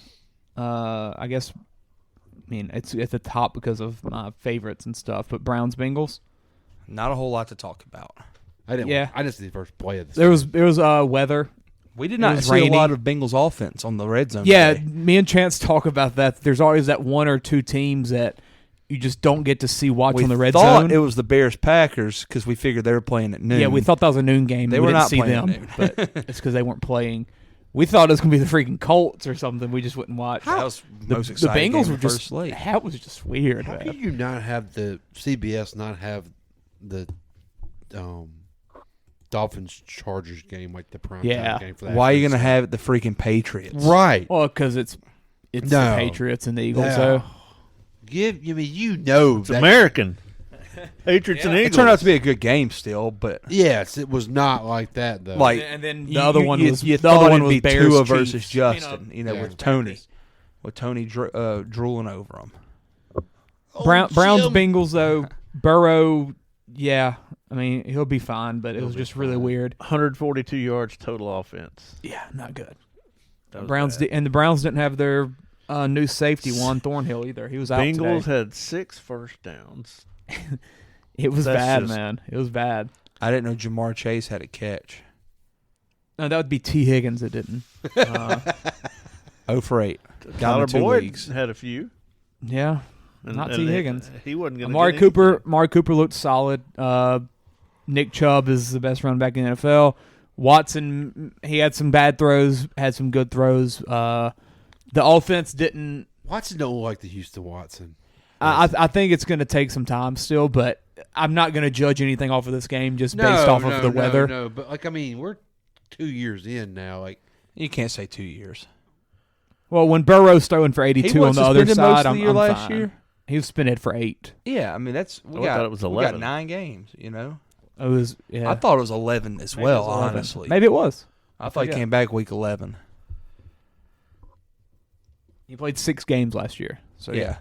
I guess. I mean, it's at the top because of my favorites and stuff. But Browns Bengals. Not a whole lot to talk about. I didn't. Yeah. I just see the first play of this. There was weather. We did It not was see rainy. a lot of Bengals offense on the red zone. Yeah, today. me and Chance talk about that. There's always that one or two teams that you just don't get to see watch on the red thought zone. it was the Bears Packers because we figured they were playing at noon. Yeah, we thought that was a noon game. They We were didn't not see playing them, at noon. but it's because they weren't playing. We thought it was going to be the freaking Colts or something. We just wouldn't watch. That was the most exciting Bengals game were of the just first slate. that was just weird. How man. can you not have the CBS not have the Dolphins Chargers game like the prime time game for that? Why are you going to have the freaking Patriots? Right. Well, because it's No. the Patriots and the Eagles. No. So It's American. Patriots and It Eagles. turned out to be a good game still, but Yes, it was not like that though. like And then the you- other you- one you- was you the other thought one it'd was be Bears Tua Chiefs. versus Justin, Yeah. with Tony drooling over him. Browns Bengals though. Burrow, yeah. I mean, he'll be fine, but it was just really weird. 142 yards total offense. Yeah, not good. That was Browns bad. and the Browns didn't have their new safety Juan Thornhill either. He was out Bengals today. had 6 first downs. It was That's bad, just- man. It was bad. I didn't know Jamar Chase had a catch. No, that would be T. Higgins that didn't. 0 for 8. Got Tyler him in 2 Boyd leagues. had a few. Yeah, And- not and T. he- Higgins. He wasn't going to Amari Cooper looked solid. Nick Chubb is the best running back in the NFL. Watson, he had some bad throws, had some good throws. The offense didn't. Watson don't look like the Houston Watson. I think it's going to take some time still, but I'm not going to judge anything off of this game just based off of the weather. No, but like I mean, we're 2 years in now. Like You can't say 2 years. Well, when Burrow's throwing for 82 on was the other suspended most side, of the year I'm last fine. year? He was suspended for 8. Yeah, I mean that's I thought it was we 11. got 9 games. You know, It was. Yeah. I thought it was 11 as Maybe well. it was 11. Honestly, Maybe it was. I thought he forget. came back week 11. He played 6 games last year. So Yeah.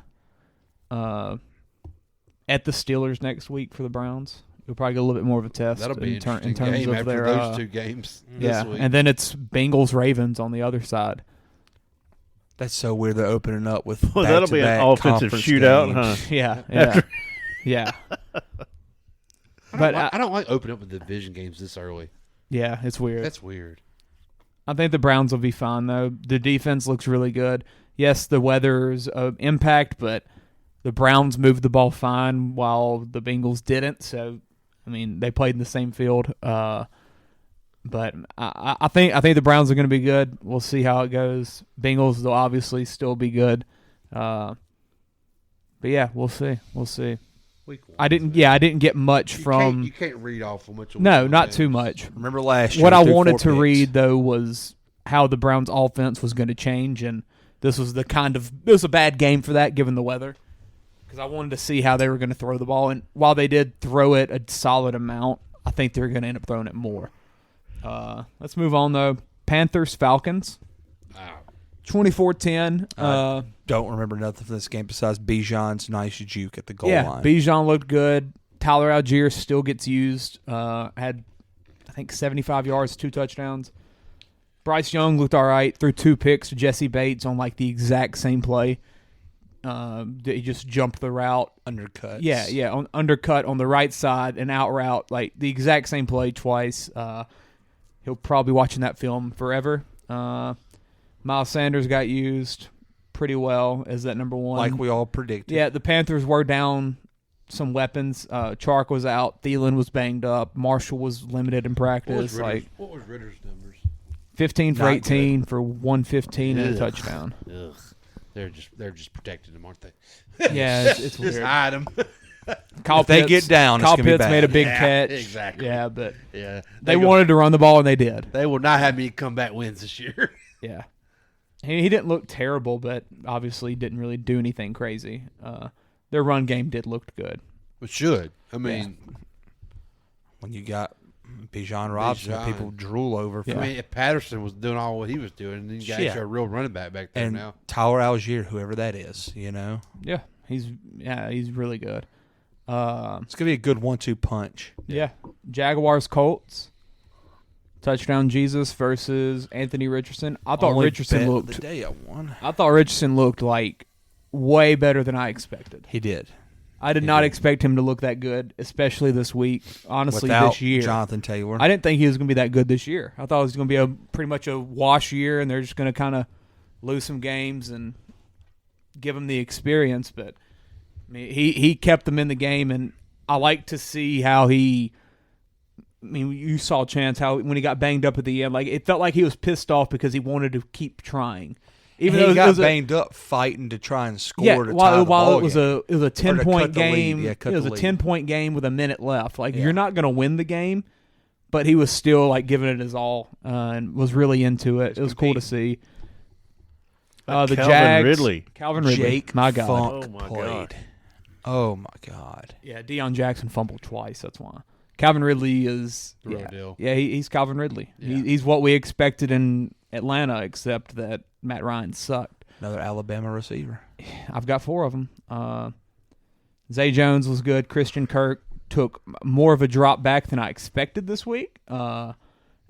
At the Steelers next week for the Browns, we'll probably get a little bit more of a test. that'll be in an interesting terms game of after their, those 2 games. Yeah, this week. and then it's Bengals Ravens on the other side. That's so weird. They're opening up with Well, that'll be an back-to-back offensive conference shootout, games. huh? Yeah, yeah. Yeah. I don't like opening up with division games this early. Yeah, it's weird. That's weird. I think the Browns will be fine, though. The defense looks really good. Yes, the weather's an impact, but the Browns moved the ball fine while the Bengals didn't. So, I mean, they played in the same field. But I think the Browns are going to be good. We'll see how it goes. Bengals will obviously still be good. But yeah, we'll see. We'll see. I didn't get much from. You can't read off much. No, not too much. Remember last year? What I wanted to read though was how the Browns' offense was going to change, and this was a bad game for that given the weather, because I wanted to see how they were going to throw the ball, and while they did throw it a solid amount, I think they're going to end up throwing it more. Let's move on though. Panthers Falcons. 24-10. Don't remember nothing from this game besides Bijan's nice juke at the goal line. Bijan looked good. Tyler Algier still gets used. Had, I think, 75 yards, 2 touchdowns. Bryce Young looked all right. Threw 2 picks to Jesse Bates on like the exact same play. He just jumped the route. Undercut. Yeah, undercut on the right side and out route, like the exact same play twice. He'll probably be watching that film forever. Miles Sanders got used pretty well as that number 1. Like we all predicted. Yeah, the Panthers were down some weapons. Chark was out. Thielen was banged up. Marshall was limited in practice. What was Ritter's numbers? 15 for 18 for 115 and a touchdown. Ugh. They're just protecting them, aren't they? Yeah, it's weird. Just hide them. If they get down, Kyle it's gonna be Pitts bad. made a big catch. Exactly. Yeah, but they wanted to run the ball and they did. They will not have many comeback wins this year. Yeah. He didn't look terrible, but obviously didn't really do anything crazy. Their run game did look good. It should. I mean, when you got Bijan Robinson, people drool over. I mean, if Patterson was doing all what he was doing, then you got a real running back there and now. Tyler Algier, whoever that is, you know. Yeah, he's really good. It's gonna be a good 1-2 punch. Yeah, Jaguars Colts. Touchdown Jesus versus Anthony Richardson. I thought Richardson looked. The day I won. I thought Richardson looked like way better than I expected. He did. I did not expect him to look that good, especially this week. Honestly, Without this year, Jonathan Taylor. I didn't think he was going to be that good this year. I thought it was going to be pretty much a wash year, and they're just going to kind of lose some games and give him the experience. But I mean, he kept them in the game, and I like to see how he. I mean, you saw Chance how when he got banged up at the end, like it felt like he was pissed off because he wanted to keep trying. Even though he got banged up fighting to try and score. Yeah, to tie the while ball it was a 10-point game. Yeah, it was a 10-point game with a minute left. Like you're not going to win the game, but he was still like giving it his all and was really into it. It was cool to see. The Jags, Calvin Ridley, Jake my God, Funk played. Oh my God. Yeah, Deion Jackson fumbled twice. That's why. Calvin Ridley is the real deal. Yeah, he's Calvin Ridley. Yeah. He's what we expected in Atlanta, except that Matt Ryan sucked. Another Alabama receiver. I've got 4 of them. Zay Jones was good. Christian Kirk took more of a drop back than I expected this week. And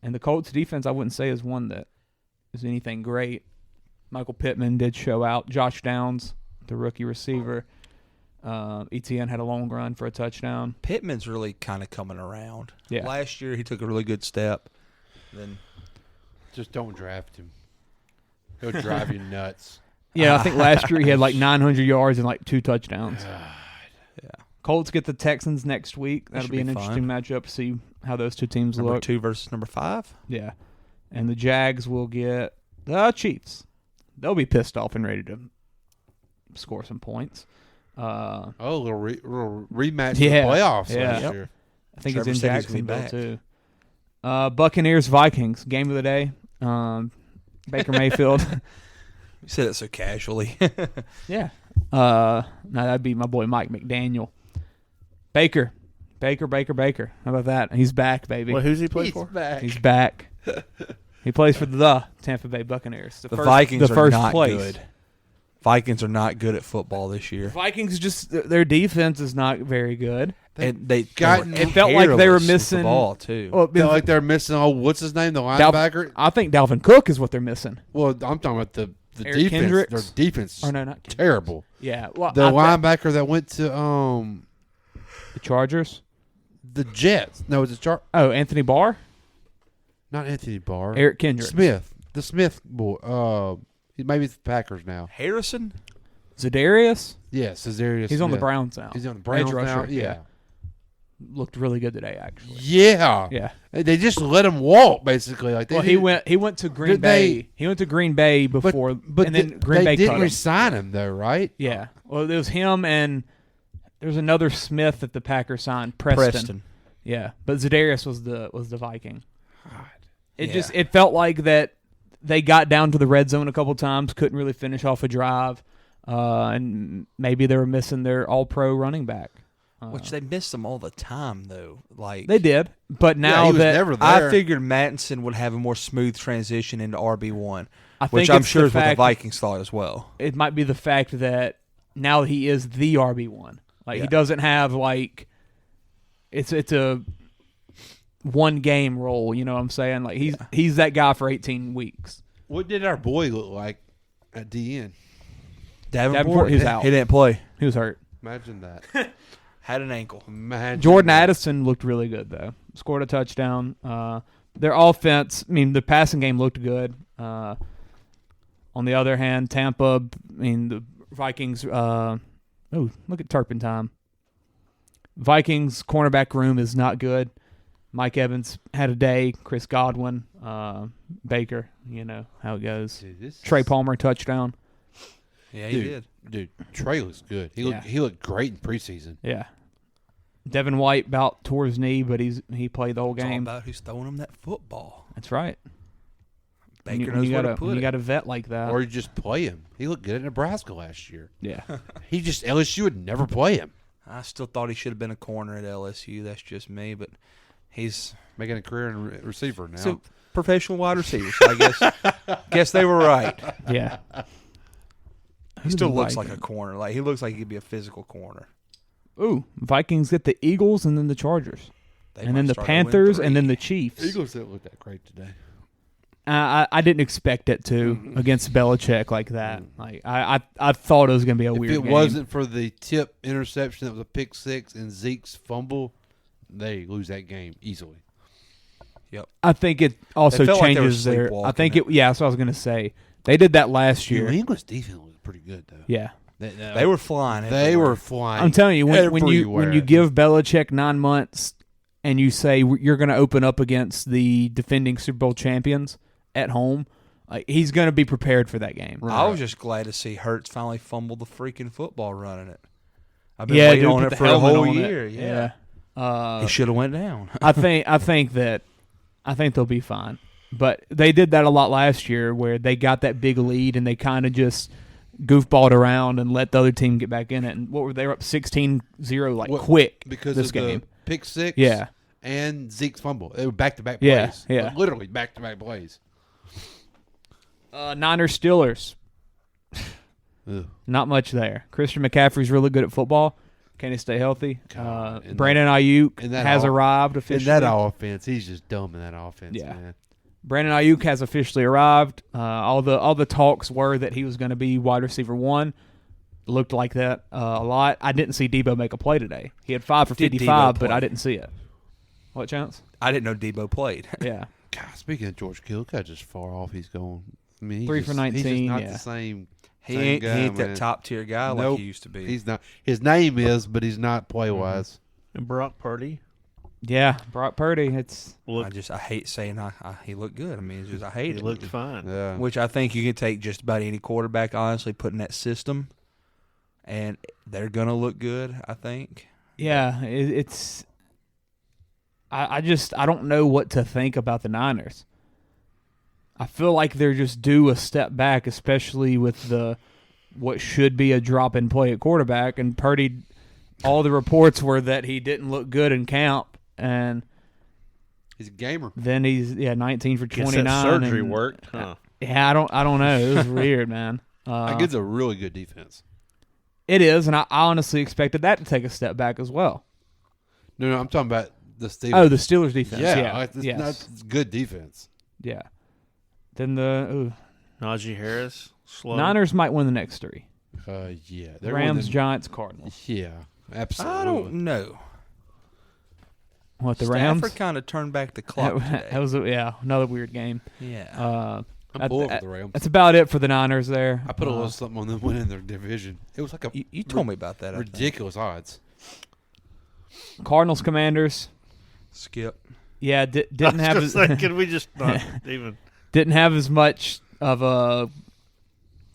the Colts defense, I wouldn't say is one that is anything great. Michael Pittman did show out. Josh Downs, the rookie receiver. ETN had a long run for a touchdown. Pittman's really kind of coming around. Yeah. Last year he took a really good step. Then just don't draft him. He'll drive you nuts. Yeah, I think last year he had like 900 yards and like 2 touchdowns. Yeah. Colts get the Texans next week. That'll be an interesting matchup. See how those 2 teams look. Number 2 versus number 5. Yeah, and the Jags will get the Chiefs. They'll be pissed off and ready to score some points. A little rematch of the playoffs last year. I think Trevor it's in said he's gonna be Jacksonville too. Buccaneers Vikings game of the day. Baker Mayfield. You said it so casually. Yeah. No, that'd be my boy Mike McDaniel. Baker. How about that? He's back, baby. Well, who's he play for? He's back. He plays for the Tampa Bay Buccaneers. The Vikings are not good. Vikings are not good at football this year. Vikings just their defense is not very good. And they it felt like they were missing the ball too. Well, felt like they're missing. What's his name? The linebacker. I think Dalvin Cook is what they're missing. Well, I'm talking about the Eric defense. Kendricks? Their defense. Or no, not Kendricks. Terrible. Yeah. Well, the linebacker that went to The Chargers. The Jets. No, it's a Oh, Anthony Barr. Not Anthony Barr. Eric Kendricks. Smith. The Smith boy. Maybe it's the Packers now. Harrison? Zadarius. Yes, Zadarius. He's on the Smith. Browns now. He's on the Browns Edge now. rusher, Yeah. Looked really good today, actually. Yeah. Yeah. They just let him walk, basically. Like Well, he went to Green Did Bay. they- He went to Green Bay before, but and then Green Bay they cut didn't him. resign him though, right? Yeah. Well, it was him and there was another Smith that the Packers signed, Preston. Yeah, but Zadarius was the Viking. It felt like that they got down to the red zone a couple times, couldn't really finish off a drive, and maybe they were missing their All-Pro running back. Which they missed them all the time, though. Like they did, but now he was that never there. I figured Mattinson would have a more smooth transition into RB1, think which I'm it's sure the is what the fact- Vikings thought as well. it might be the fact that now he is the RB1. Like he doesn't have like it's a one game role. You know what I'm saying? Like he's that guy for 18 weeks. What did our boy look like at DN? Davenport, he's out. He didn't play. He was hurt. Imagine that. Had an ankle. Imagine Jordan that. Addison looked really good though. Scored a touchdown. Their offense, I mean, the passing game looked good. On the other hand, Tampa, I mean, the Vikings. Oh, look at Turpentine. Vikings cornerback room is not good. Mike Evans had a day. Chris Godwin, Baker. You know how it goes. Dude, Trey Palmer touchdown. Yeah, he did. Dude, Trey looks good. He looked great in preseason. Yeah. Devin White about tore his knee, but he played the whole It's all game. about who's throwing him that football. That's right. Baker When knows you where got to put you it. got a vet like that. Or you just play him. He looked good at Nebraska last year. Yeah. LSU would never play him. I still thought he should have been a corner at LSU. That's just me, but he's Making a career in receiver now. a professional wide receiver. So I guess they were right. Yeah. He still looks like a corner. Like he looks like he could be a physical corner. Ooh, Vikings get the Eagles and then the Chargers. They And might then the start 0-3. Panthers and then the Chiefs. Eagles didn't look that great today. I didn't expect it to against Belichick like that. Like I thought it was going to be a If weird it game. wasn't for the tip interception that was a pick six and Zeke's fumble, they lose that game easily. Yep. I think it also They felt like they were changes their. I sleepwalking think it. yeah, that's what I was going to say. They did that last New year. England's defense was pretty good though. Yeah. They were flying. They everywhere. were flying. I'm telling you, when you everywhere. give Belichick 9 months and you say you're going to open up against the defending Super Bowl champions at home, he's going to be prepared for that game. I was just glad to see Hurts finally fumble the freaking football running it. I've been Yeah, waiting dude, on put it the for a helmet whole on it. year. Yeah. He He should have went down. I think they'll be fine. But they did that a lot last year where they got that big lead and they kind of just goofballed around and let the other team get back in it. And what were they were up 16-0 quick because this of game. the pick six Yeah. and Zeke's fumble. They were back-to-back Yeah, plays. yeah. Like, literally back-to-back plays. Niners Steelers. Ugh. Not much there. Christian McCaffrey's really good at football. Can he stay healthy? God, and Brandon Ayuk and that has off- arrived In officially. that offense, he's just dumb in that offense, Yeah. man. Brandon Ayuk has officially arrived. All the talks were that he was going to be wide receiver 1. Looked like that a lot. I didn't see Debo make a play today. He had 5 for Did 55, Debo but play? I didn't see it. What chance? I didn't know Debo played. Yeah. God, speaking of George Kittle, look how just far off he's going. I mean, 3 for 19, He's just not yeah. the same. He same ain't, guy, he ain't man. that top tier guy like Nope. he used to be. He's not. His name is, but he's not play wise. And Brock Purdy. Yeah, Brock Purdy. It's I hate saying he looked good. I mean, it's just I hate He it. looked fine. Yeah. Which I think you can take just about any quarterback, honestly, put in that system, and they're gonna look good. I think. yeah. It's. I don't know what to think about the Niners. I feel like they're just due a step back, especially with what should be a drop in play at quarterback. And Purdy, all the reports were that he didn't look good in camp, and He's a gamer. then he's 19 for Guess 29. that surgery and- worked, huh? Yeah, I don't know. It was weird, man. That gives a really good defense. It is, and I honestly expected that to take a step back as well. No, I'm talking about the Steelers. Oh, the Steelers defense. Yeah, like, it's yes. not good defense. Yeah. Then the Najee Harris, slow. Niners might win the next 3. Yeah, they're Rams, winning- Giants, Cardinals. Yeah, absolutely. I don't know. What, the Rams? Stafford kind of turned back the clock today. That was another weird game. Yeah. I'm pulling for the Rams. That's about it for the Niners there. I put a little something on them winning their division. It was like you told me about that. Ridiculous odds. Cardinals Commanders. Skip. Yeah, didn't have as Can we just not even didn't have as much of a,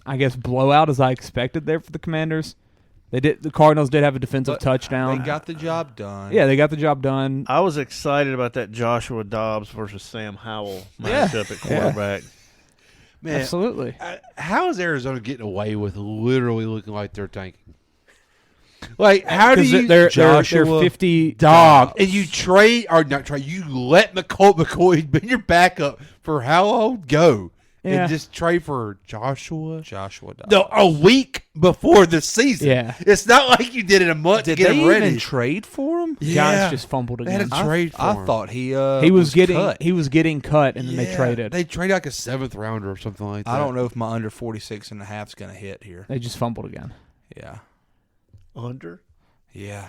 I guess, blowout as I expected there for the Commanders. The Cardinals did have a defensive touchdown. They got the job done. Yeah, they got the job done. I was excited about that Joshua Dobbs versus Sam Howell matchup at quarterback. Man, absolutely. How is Arizona getting away with literally looking like they're tanking? Like, how do you they're 50 dog and you trade or not trade? You let McCoy be your backup for how long? Go and just trade for Joshua Dobbs. No, a week before the season. Yeah, it's not like you did it a month to get him ready. Did they even trade for him? Yeah, Giants just fumbled again. They had a trade for him. I thought he was getting cut, and then they traded. They traded like a 7th rounder or something like that. I don't know if my under 46.5 is going to hit here. They just fumbled again. Yeah. Under? Yeah.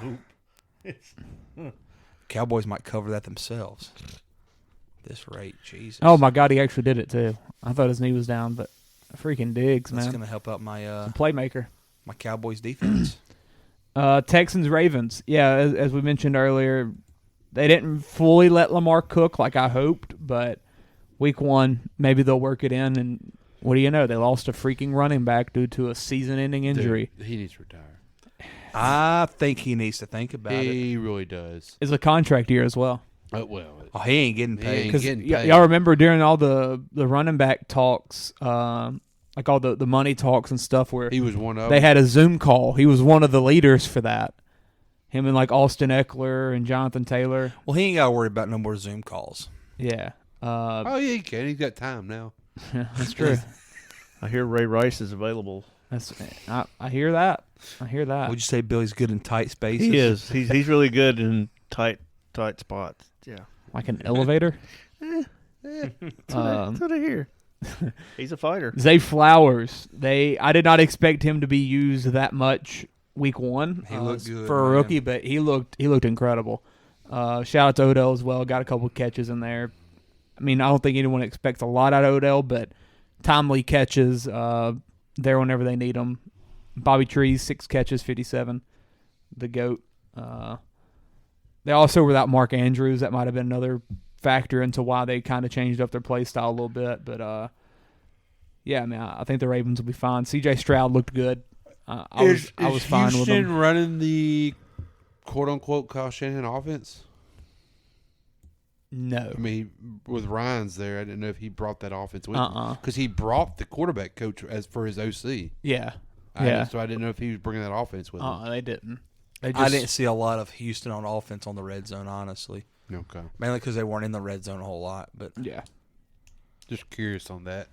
Cowboys might cover that themselves. This rate, Jesus. Oh my God, he actually did it too. I thought his knee was down, but freaking Diggs, man. That's going to help out my playmaker. My Cowboys defense. Texans Ravens. Yeah, as we mentioned earlier, they didn't fully let Lamar cook like I hoped, but week 1 maybe they'll work it in. And what do you know? They lost a freaking running back due to a season-ending injury. Dude, he needs to retire. I think he needs to think about it. He really does. It's a contract year as well. He ain't getting paid. Because y'all remember during all the running back talks, like all the money talks and stuff, where he was one of them. They had a Zoom call. He was one of the leaders for that. Him and like Austin Eckler and Jonathan Taylor. Well, he ain't got to worry about no more Zoom calls. Yeah. Yeah, he can. He's got time now. That's true. I hear Ray Rice is available. I hear that. Would you say Billy's good in tight spaces? He is. He's really good in tight spots. Yeah. Like an elevator? That's what I hear. He's a fighter. Zay Flowers. I did not expect him to be used that much week 1. He looked good for a rookie, but he looked incredible. Shout out to Odell as well. Got a couple catches in there. I mean, I don't think anyone expects a lot out of Odell, but timely catches there whenever they need them. Bobby Trees, 6 catches, 57. The GOAT. They also were without Mark Andrews. That might have been another factor into why they kind of changed up their play style a little bit. But, yeah, I mean, I think the Ravens will be fine. C.J. Stroud looked good. I was fine with him. Houston running the quote-unquote Kyle Shanahan offense? No. I mean, with Ryan's there, I didn't know if he brought that offense with him. Because he brought the quarterback coach as for his OC. Yeah. So I didn't know if he was bringing that offense with him. They didn't. I didn't see a lot of Houston on offense on the red zone, honestly. Okay. Mainly because they weren't in the red zone a whole lot. But yeah. Just curious on that.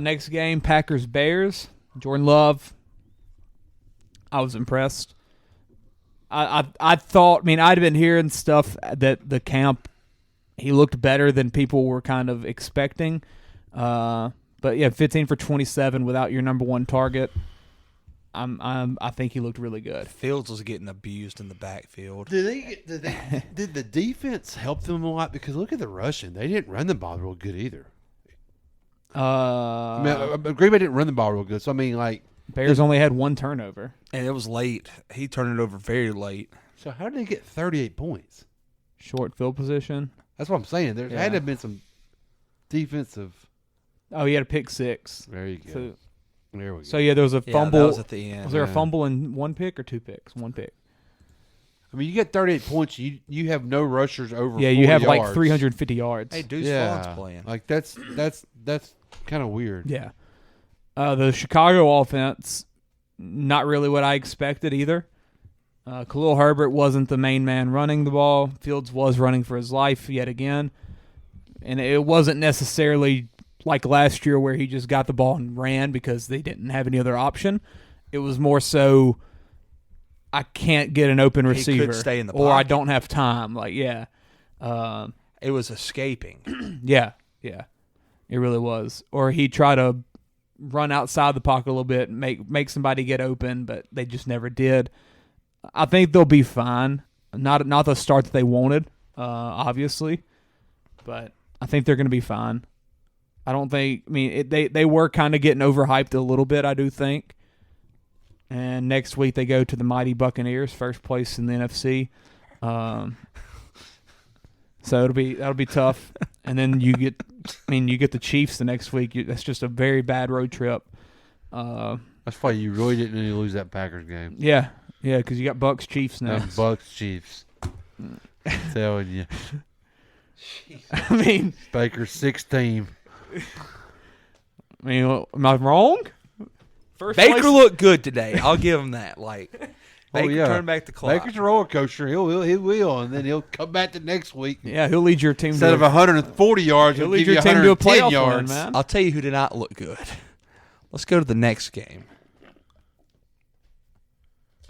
Next game, Packers-Bears. Jordan Love. I was impressed. I thought, I mean, I'd been hearing stuff that the camp, he looked better than people were kind of expecting. But yeah, 15 for 27 without your number 1 target. I think he looked really good. Fields was getting abused in the backfield. Did the defense help them a lot? Because look at the rushing; they didn't run the ball real good either. I mean, Green Bay didn't run the ball real good. So I mean, like Bears only had 1 turnover, and it was late. He turned it over very late. So how did they get 38 points? Short field position. That's what I'm saying. There had to have been some defensive. Oh, he had a pick 6. There you go. So, there we go. So yeah, there was a fumble. That was at the end. Was there a fumble and 1 pick or 2 picks? 1 pick. I mean, you get 38 points. You have no rushers over. Yeah, you have yards. Like 350 yards. Hey, Deuce Vaughn's playing. Like that's kind of weird. Yeah. The Chicago offense, not really what I expected either. Khalil Herbert wasn't the main man running the ball. Fields was running for his life yet again, and it wasn't necessarily like last year where he just got the ball and ran because they didn't have any other option. It was more so, I can't get an open receiver, he could stay in the pocket. Or I don't have time. Like, yeah. It was escaping. Yeah, it really was. Or he tried to run outside the pocket a little bit and make somebody get open, but they just never did. I think they'll be fine. Not the start that they wanted, obviously, but I think they're going to be fine. I don't think. I mean, they were kind of getting overhyped a little bit, I do think. And next week they go to the mighty Buccaneers, first place in the NFC. So that'll be tough. And then you get the Chiefs the next week. That's just a very bad road trip. That's why you really didn't need to lose that Packers game. Yeah, because you got Bucks Chiefs now. Bucks Chiefs. I'm telling you. I mean, Baker's 6th team. I mean, am I wrong? Baker looked good today. I'll give him that. Baker turned back the clock. Baker's a roller coaster. He will, and then he'll come back the next week. Yeah, he'll lead your team instead of 140 yards. He'll He'll lead give you your team to a 110 playoff yards. win, man. I'll tell you who did not look good. Let's go to the next game.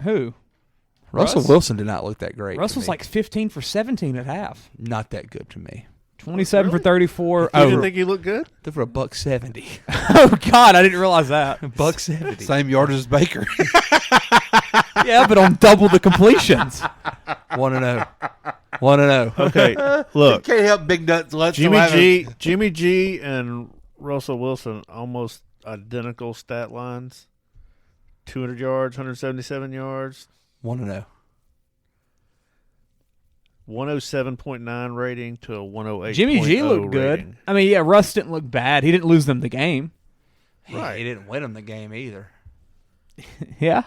Who? Russell Wilson did not look that great. Russell's like 15 for 17 at half. Not that good to me. 27 for 34. You didn't think he looked good? They're for $170. Oh God, I didn't realize that. $170. Same yardage as Baker. Yeah, but on double the completions. 1-0. 1-0. Okay, look. Can't help big nuts. Jimmy G and Russell Wilson almost identical stat lines. 200 yards, 177 yards. 1-0. 107.9 rating to a 108. Jimmy G looked good. rating. I mean, yeah, Russ didn't look bad. He didn't lose them the game. Right. He didn't win them the game either. Yeah.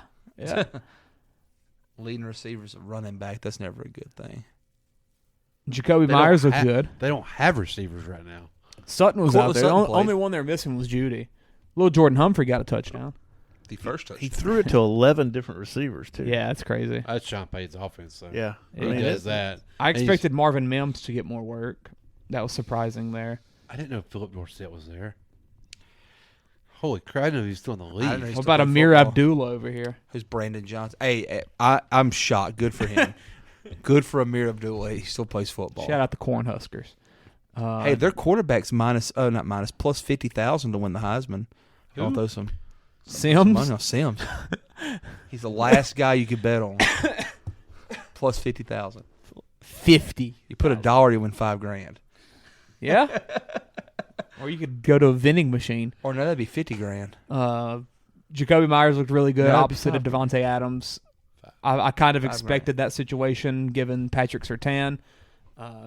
Leading receivers of running back, that's never a good thing. Jacoby Myers looked good. They don't have receivers right now. Sutton was Cortland out there. Sutton Only one they were missing was Judy. Little Jordan Humphrey got a touchdown. The first touchdown. He threw it to 11 different receivers, too. Yeah, that's crazy. That's Sean Payton's offense. So Yeah. he does that. I expected Marvin Mims to get more work. That was surprising there. I didn't know Philip Dorsett was there. Holy crap! I didn't know he was still in the league. What about Amir Abdullah over here? Who's Brandon Johnson? Hey, I'm shocked. Good for him. Good for Amir Abdullah. He still plays football. Shout out the Cornhuskers. Hey, their quarterback's plus 50,000 to win the Heisman. I'll throw some Sims? money on Sims. He's the last guy you could bet on. Plus 50,000. 50. You put $1, you win $5,000. Yeah. Or you could go to a vending machine. Or no, that'd be $50,000. Jacoby Myers looked really good, No, that'd be opposite of $5,000. Devontae Adams. I kind of $5,000. expected that situation given Patrick Surtain,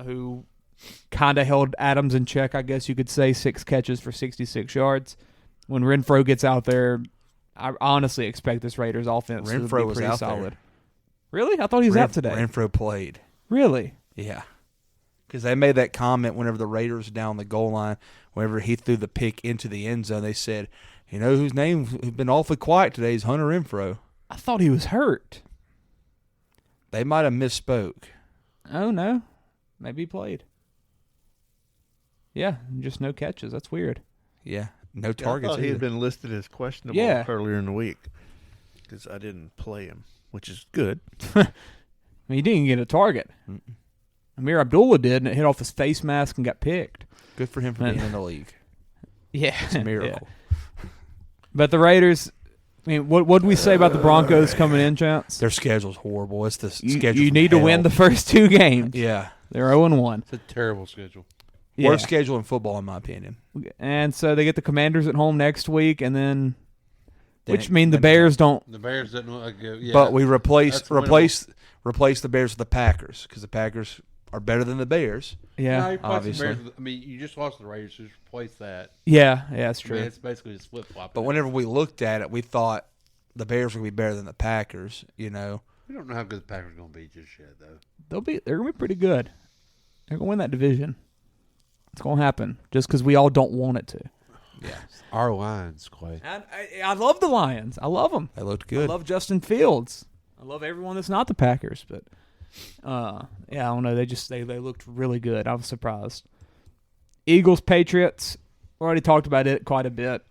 who kind of held Adams in check, I guess you could say, 6 catches for 66 yards. When Renfro gets out there, I honestly expect this Raiders offense to be pretty was out solid. there. Really? I thought he was out today. Renfro played. Really? Yeah. Because they made that comment whenever the Raiders were down the goal line, whenever he threw the pick into the end zone, they said, you know whose name has been awfully quiet today is Hunter Renfro. I thought he was hurt. They might have misspoke. Oh, no. Maybe he played. Yeah, just no catches. That's weird. Yeah, no targets. I thought he either. had been listed as questionable earlier in the week because I didn't play him, which is good. I mean, he didn't get a target. Amir Abdullah did, and it hit off his face mask and got picked. Good for him for being in the league. Yeah. It's a miracle. Yeah. But the Raiders, I mean, what did we say about the Broncos coming in, Chance? Their schedule's horrible. It's the schedule. You need to win the first 2 games. Yeah. They're 0-1. It's a terrible schedule. Yeah. Worst schedule in football, in my opinion. And so they get the Commanders at home next week, and then which mean the Bears don't. The Bears didn't look good. Yeah, but we replace the Bears with the Packers because the Packers are better than the Bears. Yeah, obviously. Bears, I mean, you just lost the Raiders, so just replace that. Yeah, that's true. I mean, it's basically just flip flop. But whenever we looked at it, we thought the Bears were going to be better than the Packers. You know, we don't know how good the Packers are going to be just yet, though. They're going to be pretty good. They're going to win that division. It's going to happen just because we all don't want it to. Yeah, our Lions, Clay. I love the Lions. I love them. They looked good. I love Justin Fields. I love everyone that's not the Packers, but yeah, I don't know. They looked really good. I was surprised. Eagles, Patriots. We already talked about it quite a bit.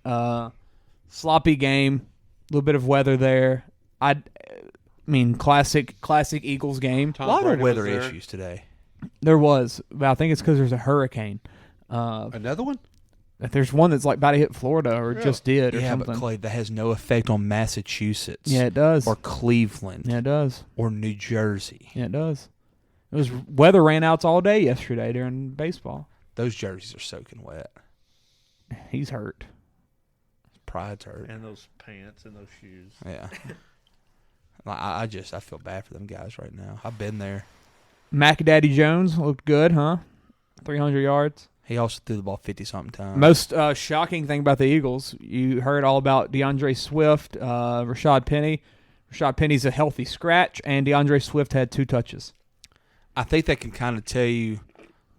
Sloppy game. A little bit of weather there. I mean, classic Eagles game. A lot of weather issues today. There was. But I think it's because there's a hurricane. Another one? There's one that's like about to hit Florida or just did or something. But Clay, that has no effect on Massachusetts. Yeah, it does. Or Cleveland. Yeah, it does. Or New Jersey. Yeah, it does. It was weather rainouts all day yesterday during baseball. Those jerseys are soaking wet. He's hurt. Pride's hurt. And those pants and those shoes. Yeah. I feel bad for them guys right now. I've been there. McDaddy Jones looked good, huh? 300 yards. He also threw the ball 50-something times. Most shocking thing about the Eagles, you heard all about DeAndre Swift, Rashad Penny. Rashad Penny's a healthy scratch, and DeAndre Swift had 2 touches. I think that can kind of tell you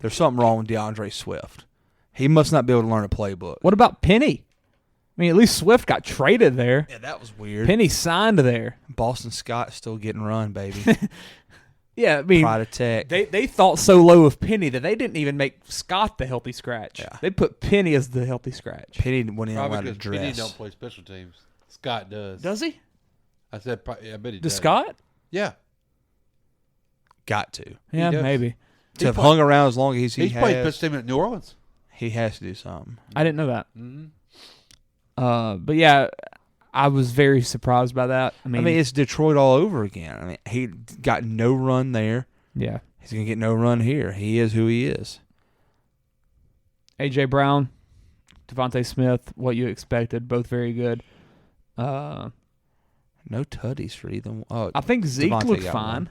there's something wrong with DeAndre Swift. He must not be able to learn a playbook. What about Penny? I mean, at least Swift got traded there. Yeah, that was weird. Penny signed there. Boston Scott's still getting run, baby. Yeah, I mean, Pride of Tech. They thought so low of Penny that they didn't even make Scott the healthy scratch. Yeah. They put Penny as the healthy scratch. Penny wasn't even Probably allowed to because Penny dress. don't play special teams. Scott does. Does he? I said, I bet he Does does. Scott? Yeah. Got to. Yeah, does. maybe. To have hung around as long as he He's played has, special team at New Orleans. he has to do something. I didn't know that. Mm-hmm. But yeah, I was very surprised by that. I mean, it's Detroit all over again. I mean, he got no run there. yeah. He's going to get no run here. He is who he is. A.J. Brown, Devontae Smith, what you expected, both very good. No tutties for either one. Oh, I think Zeke Devontae looked got fine. one.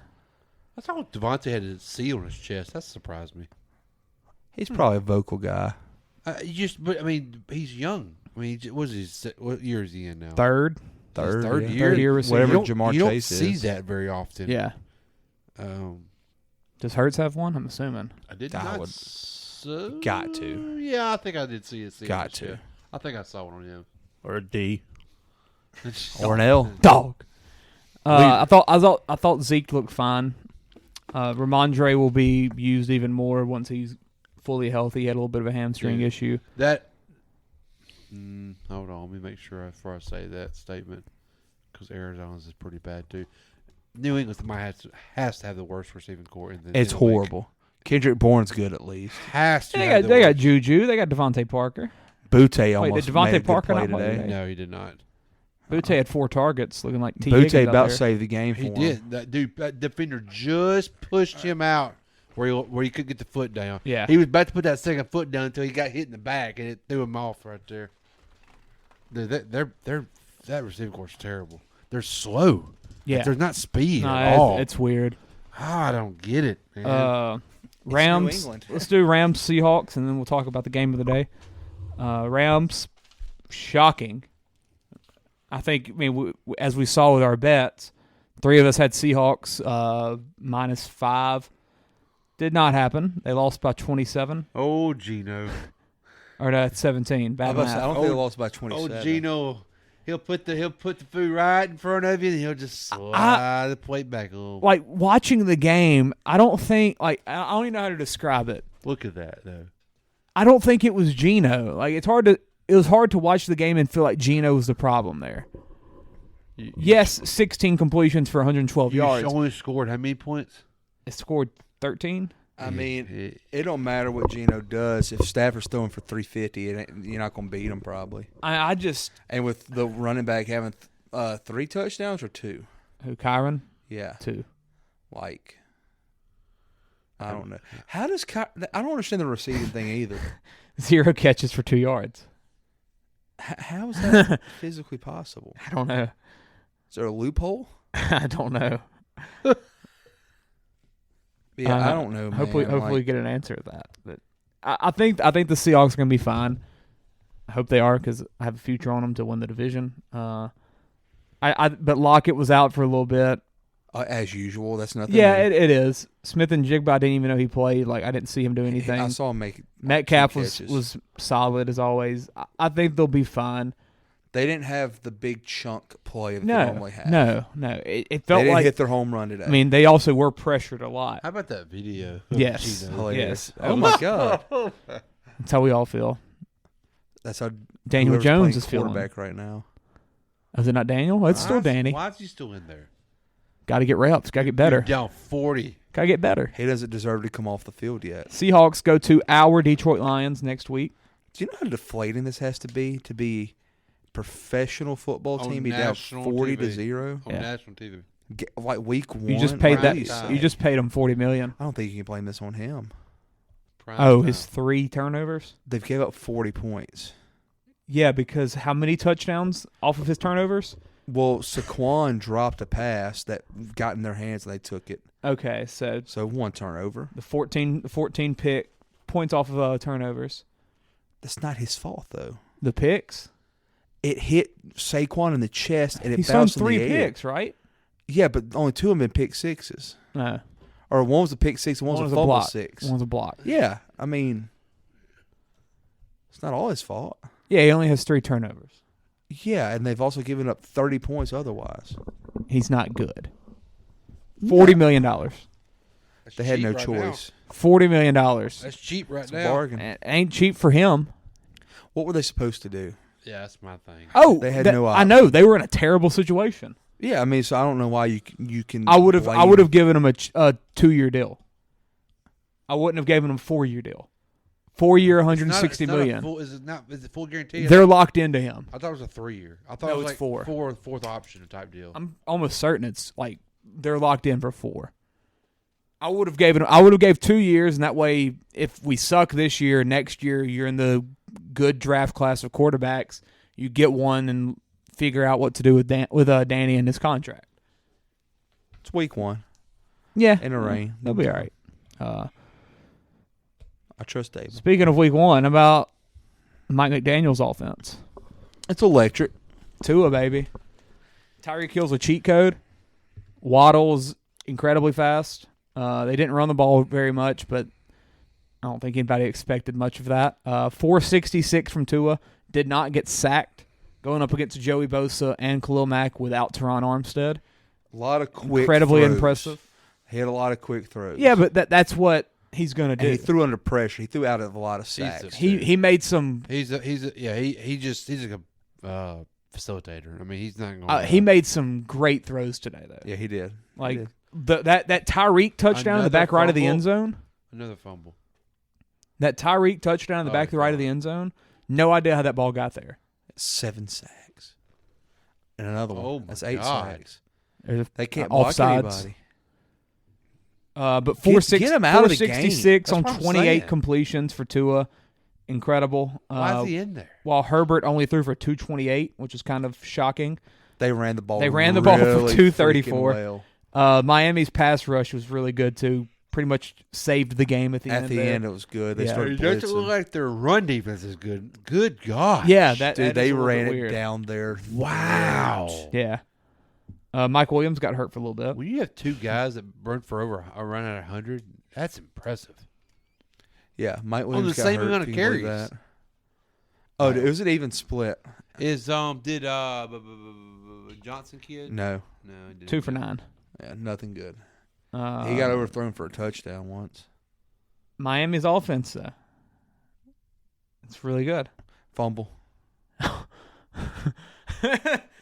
I thought Devontae had a C on his chest. That surprised me. He's probably a vocal guy. But I mean, he's young. I mean, what year is he in now? Third Third yeah. year. Third year receiver. Whatever You don't- Jamar you don't Chase see is. that very often. Yeah. Does Hurts have one? I'm assuming. I did I not. would- So, got to. Yeah, I think I did see it. Got to. I think I saw one on him. Or a D. Or an L. Dog. I thought Zeke looked fine. Ramondre will be used even more once he's fully healthy. He had a little bit of a hamstring issue. Hold on, let me make sure before I say that statement, because Arizona's is pretty bad too. New England has to have the worst receiving core in the. It's in the league. horrible. Kendrick Bourne's good at least. Has to. They got Juju. They got Devontae Parker. Butte almost did Devontae made a good Parker play not play today. today? No, he did not. Butte had 4 targets, looking like T. Butte Higgins out about there. saved the game for He him. did. That dude, that defender just pushed him out where he could get the foot down. Yeah. He was about to put that second foot down until he got hit in the back, and it threw him off right there. That receiving course is terrible. They're slow. Yeah. There's not speed No, at all. it's weird. I don't get it, man. Rams. England. Let's do Rams Seahawks, and then we'll talk about the game of the day. Rams, shocking. I think. I mean, as we saw with our bets, 3 of us had Seahawks -5. Did not happen. They lost by 27 Oh, Gino. or 17. I Bad don't math. think they lost by 27. Oh, Gino. He'll put the food right in front of you, and he'll just slide the plate back a little. Like watching the game, I don't think I don't even know how to describe it. Look at that though. I don't think it was Gino. Like it was hard to watch the game and feel like Gino was the problem there. Yes, 16 completions for 112 yards. You only scored how many points? It scored 13. I mean, it don't matter what Gino does. If Stafford's throwing for 350, you're not going to beat him probably. I just And with the running back having 3 touchdowns or 2? who Kyron Yeah. 2. Like, I don't know. How does I don't understand the receiving thing either. 0 catches for 2 yards. How is that physically possible? I don't know. Is there a loophole? I don't know. Yeah, I don't know, man. Hopefully Like, we get an answer to that. But I think the Seahawks are going to be fine. I hope they are because I have a future on them to win the division. But Lockett was out for a little bit. as usual, that's nothing. Yeah, new. it is. Smith and Jigba, I didn't even know he played. Like I didn't see him do anything. I saw him make Metcalf 2 was catches. solid as always. I think they'll be fine. They didn't have the big chunk play that they normally have. No. It They felt didn't like hit their home run today. I mean, they also were pressured a lot. How about that video? Yes. Gino? hilarious. yes. Oh my god, That's how we all feel. that's how Daniel whoever's Jones playing is feeling. quarterback right now. Is it not Daniel? It's still Danny. Why is he still in there? Got to get reps. Got to get better. You're down 40. Got to get better. He doesn't deserve to come off the field yet. Seahawks go to our Detroit Lions next week. Do you know how deflating this has to be professional football On team be down national 40 to TV. 0? On Yeah. national TV. Like week one. You just paid that. time. You just paid him $40 million. I don't think you can blame this on him. His 3 turnovers. They've gave up 40 points. Yeah, because how many touchdowns off of his turnovers? Well, Saquon dropped a pass that got in their hands and they took it. Okay, so 1 turnover. the 14 pick points off of turnovers. That's not his fault though. The picks. It hit Saquon in the chest and it He's thrown bounced in 3 the air. picks, right? Yeah, but only 2 of them been pick sixes. No. Or one was a pick six and one was a fumble block. six. One was a block. Yeah, I mean, it's not all his fault. Yeah, he only has 3 turnovers. Yeah, and they've also given up 30 points otherwise. He's not good. $40 million. They had no cheap right choice. $40 million. That's cheap right It's now. a bargain. It ain't cheap for him. What were they supposed to do? Yeah, that's my thing. Oh, They had no I option. know they were in a terrible situation. Yeah, I mean, so I don't know why you can. I would have blame- given him a 2-year deal. I wouldn't have given him a 4-year deal. 4-year, $160 million. Is it full guarantee? They're locked into him. I thought it was a 3-year. I thought No, it was it's like 4. fourth option type deal. I'm almost certain it's like they're locked in for 4. I would have gave 2 years, and that way, if we suck this year, next year you're in the good draft class of quarterbacks. You get one and figure out what to do with Danny and his contract. It's week 1. Yeah, In the rain. They'll be all right. I trust Dave. Speaking of week 1, about Mike McDaniel's offense. It's electric. Tua, baby. Tyreek Hill's a cheat code. Waddle's incredibly fast. They didn't run the ball very much, but I don't think anybody expected much of that. 466 from Tua. Did not get sacked. Going up against Joey Bosa and Khalil Mack without Teron Armstead. A lot of quick Incredibly throws. impressive. He had a lot of quick throws. Yeah, but that's what he's going to do. And he threw under pressure. He threw out of a lot of sacks. He made some. He's like a facilitator. I mean, he's not going. He made some great throws today, though. Yeah, he did. Like that Tyreek touchdown in the back right of the end zone. Another fumble. That Tyreek touchdown in the back right of the end zone. No idea how that ball got there. 7 sacks. And another one. Oh, my That's 8 God. sacks. There's They can't block offsides. anybody. But Get him out of the game. 466 on That's what I'm 28 saying. completions for Tua. Incredible. Why is he in there? While Herbert only threw for 228, which is kind of shocking. They ran the ball. They ran the ball for really 234. freaking well. Miami's pass rush was really good, too. Pretty much saved the game at the end. At the end, it was good. They started It doesn't look blitzing. like their run defense is good. Good God. Yeah, Dude, that they is a little ran bit it weird. down there. Wow. Yeah. Mike Williams got hurt for a little bit. When you have 2 guys that run for over a run at 100, that's impressive. Yeah, Mike Williams the got same hurt. amount of Can you believe carries. that? Oh, it was an even split. Did Johnson kid? No, he didn't. 2 for 9. yeah, nothing good. He got overthrown for a touchdown once. Miami's offense, though. It's really good. Fumble.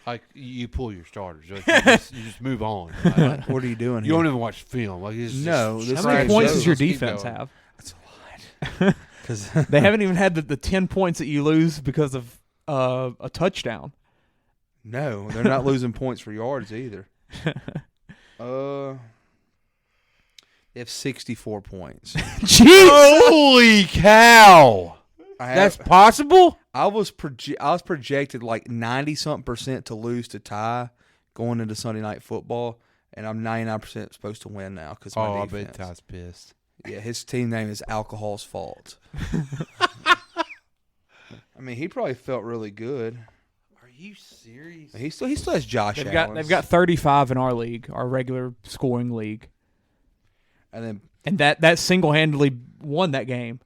Like you pull your starters, like, you just move on. Like, What are you doing you here? don't even watch film. Like it's No, just, this How many Right, points so does your let's keep defense going. have? That's a lot. 'Cause They haven't even had the 10 points that you lose because of a touchdown. no, they're not losing points for yards either. They have 64 points. Jeez! Holy cow! That's possible. I was projected like 90-something% to lose to tie going into Sunday Night Football, and I'm 99% supposed to win now because my I defense. bet Ty's pissed. Yeah, his team name is Alcohol's Fault. I mean, he probably felt really good. Are you serious? He still has Josh They've Allen. got 35 in our league, our regular scoring league. And that single-handedly won that game.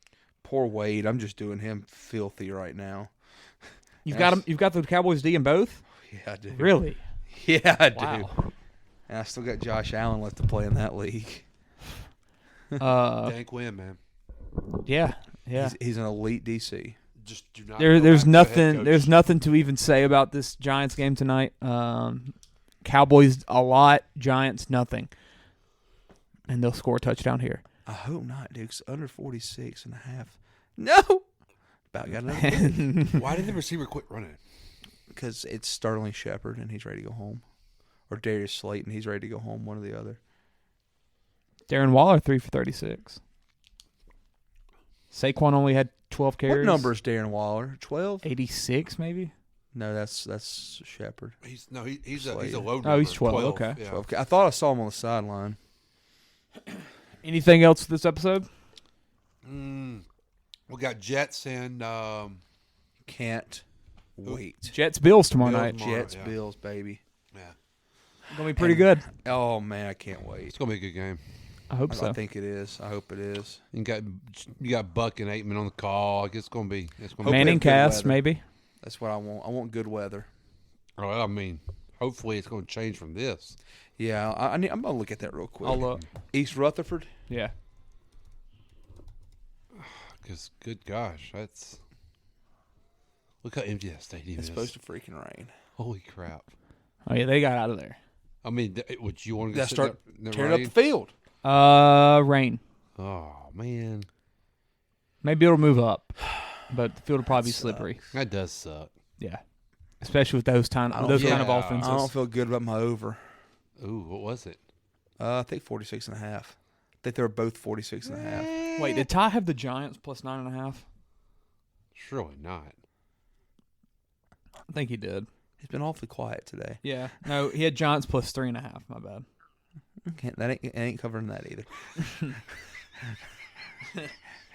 poor Wade. I'm just doing him filthy right now. You've got the Cowboys D in both? Yeah, I do. Really? Yeah, I Wow. do. And I still got Josh Allen left to play in that league. Dank win, man. Yeah. He's an elite DC. Just do not. There's nothing to even say about this Giants game tonight. Cowboys a lot, Giants nothing. And they'll score a touchdown here. I hope not, dude. 'Cause under 46.5. No. About got another pick. Why did the receiver quit running? Because it's Sterling Shepard and he's ready to go home. or Darius Slayton. He's ready to go home, one or the other. Darren Waller 3 for 36. Saquon only had 12 carries. What number is Darren Waller? 12? 86 maybe. No, that's Shepard. He's a low number. Oh, he's 12. Okay. Yeah. 12. I thought I saw him on the sideline. Anything else for this episode? We got Jets and Can't wait. Jets Bills tomorrow Bills night. tomorrow. Jets, yeah. Bills, baby. Yeah, Gonna be pretty good. Oh man, I can't wait. it's gonna be a good game. I hope so. I think it is. I hope it is. You got Buck and Aitman on the call. Like, it's gonna be. Manning good cast weather. maybe. That's what I want. I want good weather. Well, I mean, hopefully it's gonna change from this. Yeah, I'm gonna look at that real quick. I'll look. East Rutherford. Yeah. Because good gosh, look how empty that stadium It's is. supposed to freaking rain. Holy crap! Oh yeah, they got out of there. I mean, would you want to Gotta sit start in the tearing up rain? the field. Rain. Oh man, Maybe it'll move up, but the field will probably be slippery. that does suck. Yeah, especially with those kind of Yeah. offenses. I don't feel good about my over. Ooh, what was it? I think 46.5. I think they were both 46.5. Wait, did Ty have the Giants plus 9.5? Surely not. I think he did. He's been awfully quiet today. Yeah. No, he had Giants plus 3.5. My bad. That ain't covering that either.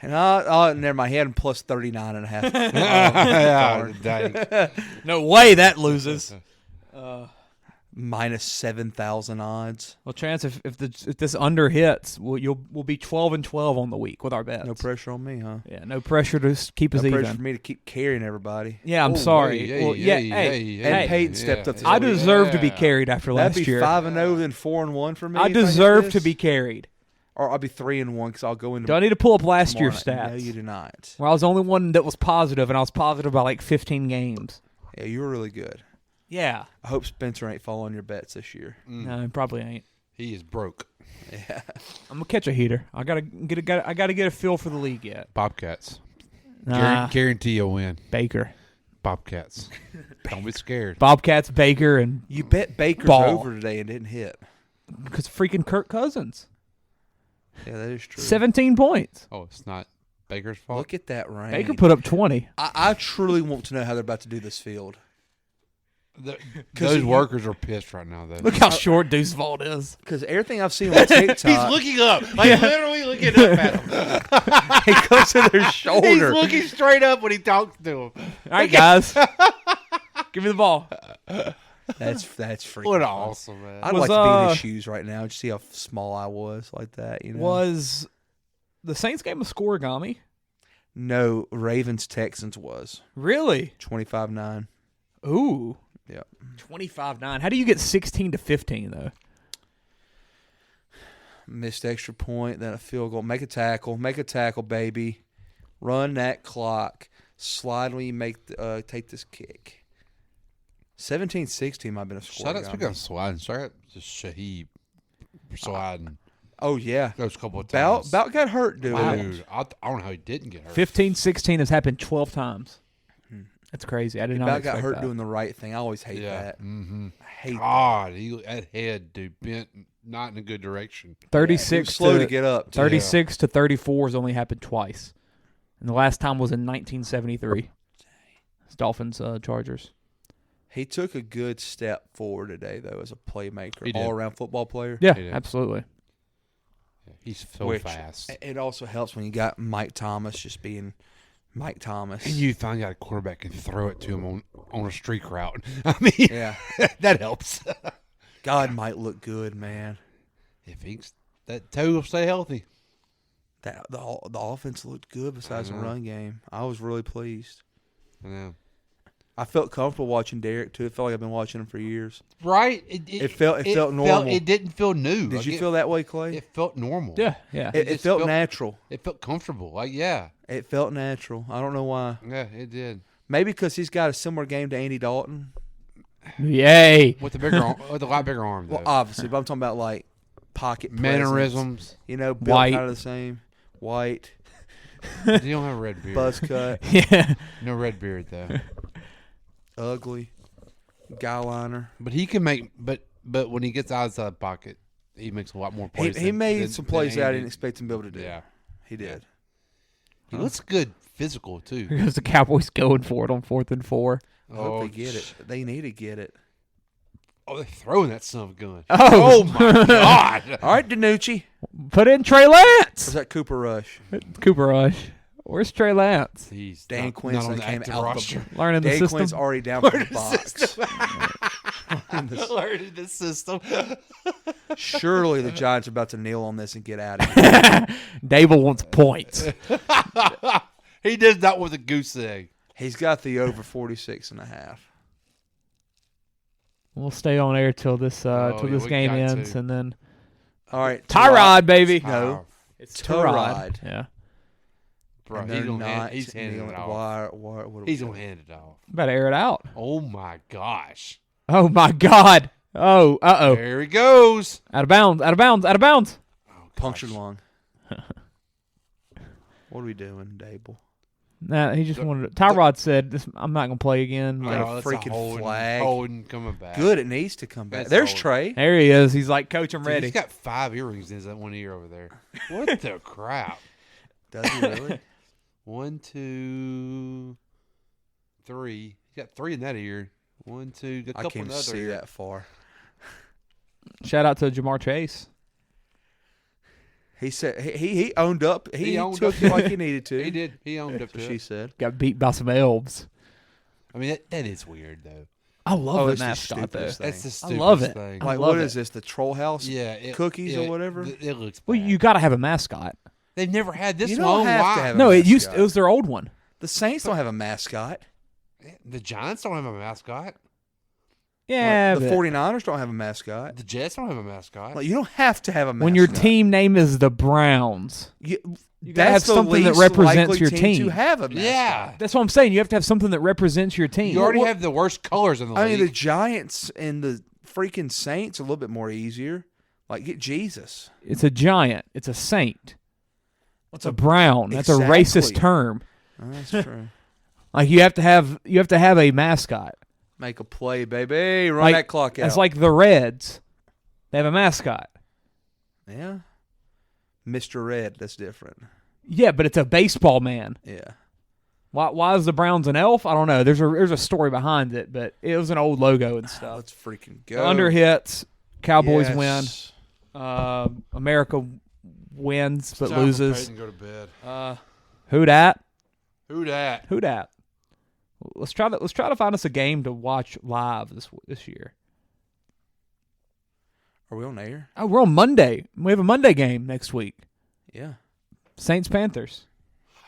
And never mind. He had him plus 39.5. Yeah, dang. No way that loses. Minus 7,000 odds. Well, Chance, if this under hits, we'll be 12-12 on the week with our bets. No pressure on me, huh? Yeah, no pressure to keep us No even. pressure for me to keep carrying everybody. Yeah, I'm sorry. Hey, well, hey, And Peyton stepped up. This I week. deserve to be carried after That'd last be year. 5-0, then 4-1 for me. I if hit deserve to this. be carried. Or I'll be 3-1 because I'll go into. Do I need to pull up last tomorrow year's night. stats? No, you do not. Well, I was the only one that was positive, and I was positive by like 15 games. Yeah, you were really good. Yeah. I hope Spencer ain't following your bets this year. No, he probably ain't. He is broke. Yeah. I'm gonna catch a heater. I gotta get a feel for the league yet. Bobcats. Nah, Guarantee you'll win. Baker, Bobcats. Don't be scared. Bobcats, Baker, and You bet Baker's Ball. over today and didn't hit. because freaking Kirk Cousins, Yeah, that is true. 17 points. Oh, it's not Baker's fault. Look at that rain. Baker put up 20. I truly want to know how they're about to do this field. Those workers are pissed right now, though. Look how short Deucevald is. Because everything I've seen on TikTok, He's looking up. Like, literally looking up at him. he comes to their shoulder. He's looking straight up when he talks to him. All right, guys, give me the ball. That's freaking What fun. awesome, man. I'd like to be in his shoes right now. Just see how small I was like that. You know? Was the Saints game a scoregami? No, Ravens Texans was Really? 25-9. Ooh. Yeah. 25-9. How do you get 16-15 though? Missed extra point, then a field goal. Make a tackle, baby. Run that clock. Slide when you take this kick. 17-16 might have been a score. Shout out, speaking of sliding, shout out to Shaheed for sliding. Oh, yeah. Those couple of times. Bout got hurt doing it. Dude, I don't know how he didn't get hurt. 15-16 has happened 12 times. That's crazy. I did not Bout expect got hurt that. doing the right thing. I always hate that. Mm-hmm. I hate God, that head, dude, bent not in a good direction. 36 slow to get up, too. 36 to 34 has only happened twice. And the last time was in 1973. It's Dolphins Chargers. He took a good step forward today, though, as a playmaker, all-around football player. Yeah, absolutely. Yeah, he's so fast. It also helps when you got Mike Thomas just being Mike Thomas. And you finally got a quarterback can throw it to him on a streak route. I mean, yeah, that helps. God might look good, man. If that toe will stay healthy. The offense looked good besides the run game. I was really pleased. I know. I felt comfortable watching Derek too. It felt like I've been watching him for years. Right? It felt normal. It didn't feel new. Did you feel that way, Clay? It felt normal. Yeah. It felt natural. It felt comfortable. Like, yeah. It felt natural. I don't know why. Yeah, it did. Maybe because he's got a similar game to Andy Dalton. Yay. With a lot bigger arm, though. Well, obviously, but I'm talking about like pocket mannerisms. Presence, you know, built White. kind of the same. White. You don't have a red beard. Buzz cut. Yeah. No red beard, though. Ugly. Guy liner. But he can make. But but when he gets outside the pocket, he makes a lot more plays. He made than, some plays that I didn't did. expect him to be able to do. Yeah. He did. He looks good physical, too. Here goes the Cowboys going for it on 4th and 4. I hope they get it. They need to get it. Oh, they're throwing that son of a gun. Oh, my God. All right, Danucci. Put in Trey Lance. Was that Cooper Rush? Cooper Rush. Where's Trey Lance? He's Dan Quinn's not on that the came active out roster. Learning the Dan system. Quinn's already down for the box. Learning the system. Surely the Giants are about to kneel on this and get out of here. Dable wants points. He does not with a goose egg. He's got the over 46.5. We'll stay on air till this we game got ends, to. and then All right. Tyrod, baby. No. It's Tyrod. Yeah. Bro, And he's they're gonna not he's handing it kneeling. off. What He's going to hand it off. Better air it out. Oh, my gosh. Oh my God. Oh, uh-oh. There he goes. Out of bounds. Out of bounds. Out of bounds. Oh, Punctured lung. What are we doing, Dable? Nah, he just wanted to. Tyrod said, "I'm not going to play again." Got a Oh, that's freaking Holden, flag. Holden coming back. Good. It needs to come back. That's There's Holden. Trey. There he is. He's like, "Coach, I'm Dude, ready." he's got 5 earrings in his one ear over there. What the crap? Does he really? 1, 2, 3. He's got 3 in that ear. 1, 2. A I couple can't in even the other see ear. that far. Shout out to Jamar Chase. He said he owned up. He owned took up it to like it. he needed to. He did. He owned up That's to what she it. said. Got beat by some elves. I mean, that is weird, though. I love the it's the mascot though. stupidest thing. That's the I stupidest love it. thing. Like, love what it. is this? The Troll House? Yeah. Cookies or whatever? It looks bad. Well, you got to have a mascot. They've never had this You one. don't have Why? to have a No, it mascot. was their old one. The Saints don't have a mascot. The Giants don't have a mascot. Yeah, the but 49ers don't have a mascot. The Jets don't have a mascot. Like, you don't have to have a mascot. when your team name is the Browns, You gotta have that's the something that least represents likely your team team. to have a mascot. Yeah. that's what I'm saying. You have to have something that represents your team. You already have the worst colors in the I league. mean, the Giants and the freaking Saints are a little bit more easier. Like, get Jesus. It's a giant. It's a saint. It's a brown. That's a racist Exactly. term. Oh, that's true. Like you have to have a mascot. Make a play, baby. Run Like, that clock out. It's like the Reds. They have a mascot. Yeah. Mr. Red, that's different. Yeah, but it's a baseball man. Yeah. Why is the Browns an elf? I don't know. There's a story behind it, but it was an old logo and stuff. Let's freaking go. Under hits, Cowboys Yes. win. America wins but Time for loses. Peyton to go to bed. Who dat? Who dat? Who dat? Let's try to find us a game to watch live this year. Are we on air? Oh, we're on Monday. We have a Monday game next week. Yeah. Saints Panthers.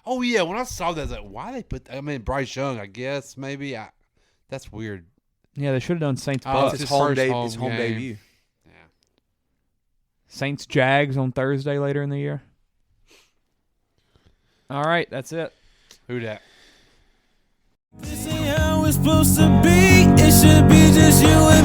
Oh yeah, when I saw that, I was like, why they put? I mean, Bryce Young, I guess maybe. That's weird. Yeah, they should have done Saints Oh, Bucks. it's It's his home, first it's home home game. debut. Yeah. Saints Jags on Thursday later in the year. All right, that's it. Who dat? This ain't how it's supposed to be. It should be just you and